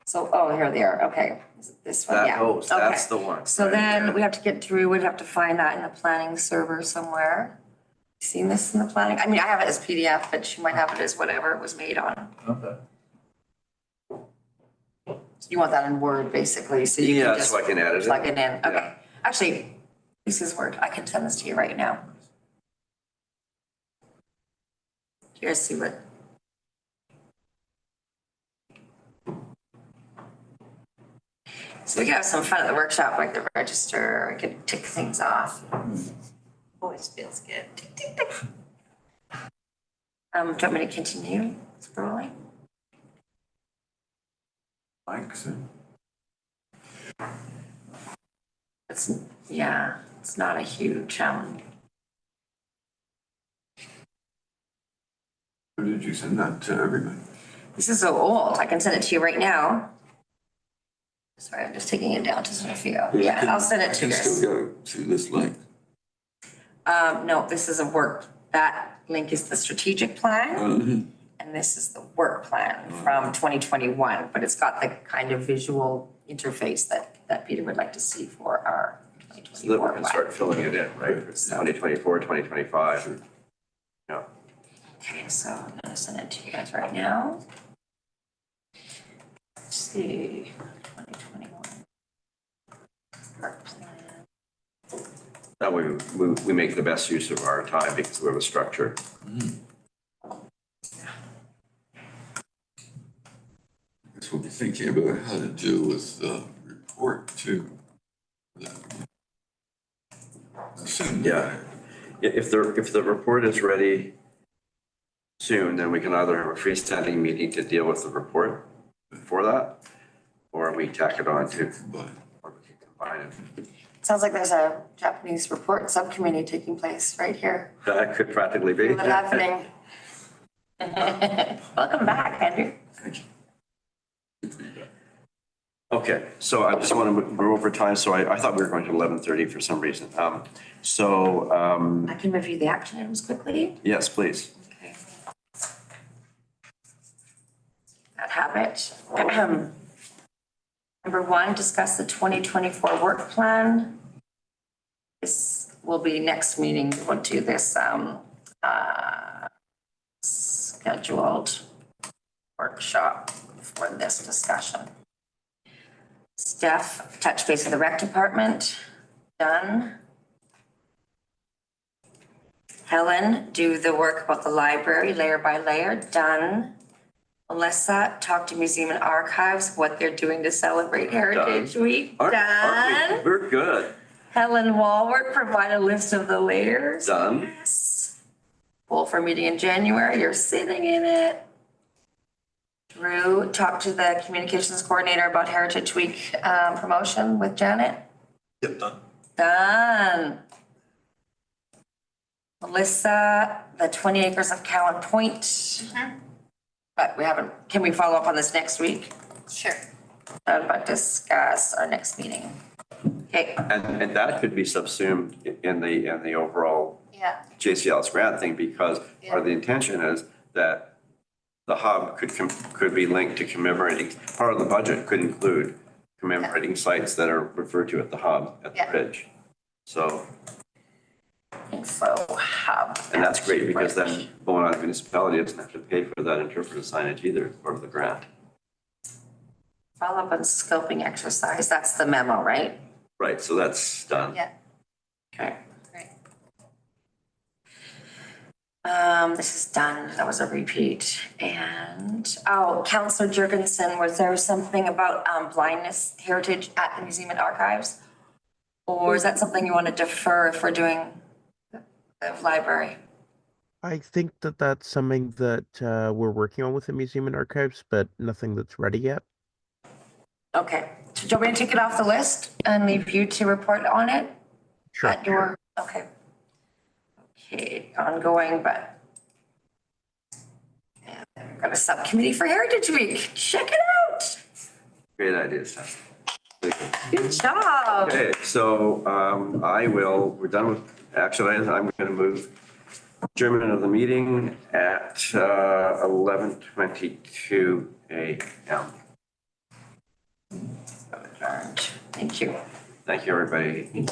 So, here they are, okay. Is it this one? Yeah. That's Okay. the one. So right? then we have to get through, we'd have to find that in the planning server somewhere. Seen this in the planning? I mean, I have it as PDF, but you might have it as whatever it was made on. Okay. You want that in Word, basically, so you can Yeah, just so I can edit it. plug it in. Okay. Yeah. Actually, this is Word. I can send this to you right now. Do you guys see what? So we could have some fun at the workshop, like the register, I could tick things off. Always feels good. Tick, tick, tick. Do you want me to continue scrolling? Thanks. It's not a huge, Or did you send that to everybody? this is so old, I can send it to you right now. Sorry, I'm just taking it down to Sophia. Yeah, I'll send it to you I can guys. still go to this link. No, this is a work, that link is the strategic plan, and this is the work plan from 2021, but it's got the kind of visual interface that Peter would like to see for our So that 2024 we can plan. start filling it in, right? For 2024, 2025. Yeah. Okay, so I'm gonna send it to you guys right now. Let's see, 2021. Work plan. That way we make the best use of our time because we have a structure. I guess we'll be thinking about how to deal with the report too. Soon. Yeah. If the report is ready soon, then we can either have a freestanding meeting to deal with the report for that, or we tack it on to, But or we can combine it. Sounds like there's a Japanese report subcommittee taking place right here. That could practically be. What's happening? Welcome back, Andrew. Okay, so I just want to go over time, so I thought we were going to 11:30 for some reason. I can review the action items quickly. Yes, please. Okay. That habit. Number 1, discuss the 2024 work plan. This will be next meeting. We'll do this scheduled workshop for this discussion. Steph, touch base with the rec department, done. Helen, do the work about the library layer by layer, done. Melissa, talk to Museum and Archives, what they're doing to celebrate Heritage Week, Aren't done. we? We're good. Helen Walworth, provide a list of the layers. Done. Yes. Full for meeting in January, you're sitting in it. Drew, talk to the communications coordinator about Heritage Week promotion with Janet. Yep, done. Done. Melissa, the 20 acres of Cowan Point. But we haven't, can we follow up on this next week? Sure. But discuss our next meeting. Okay, And that could be subsumed in the overall Yeah. JCL's grant thing, because part of the intention is that the hub could be linked to commemorating, part of the budget could include commemorating sites that are referred to at the hub, at the Yeah. bridge. So, info hub. and that's great, because then Bowen Island Municipality doesn't have to pay for that interpretive signage either, as part of the grant. Follow up on scoping exercise, that's the memo, right? Right, so that's done. Yeah. Okay. Great. This is done, that was a repeat. And, oh, Counselor Jurgensen, was there something about blindness heritage at the Museum and Archives? Or is that something you want to defer if we're doing the library? I think that that's something that we're working on with the Museum and Archives, but nothing that's ready yet. Okay, so do you want me to take it off the list and leave you to report on it? Sure. At your, okay. Okay, ongoing, but. And then we've got a subcommittee for Heritage Week, check it out. Great idea, Steph. Good job. Okay, so we're done with action items. I'm going to move adjournment of the meeting at 11:22 a.m. Adjourned. Thank you. Thank you, everybody.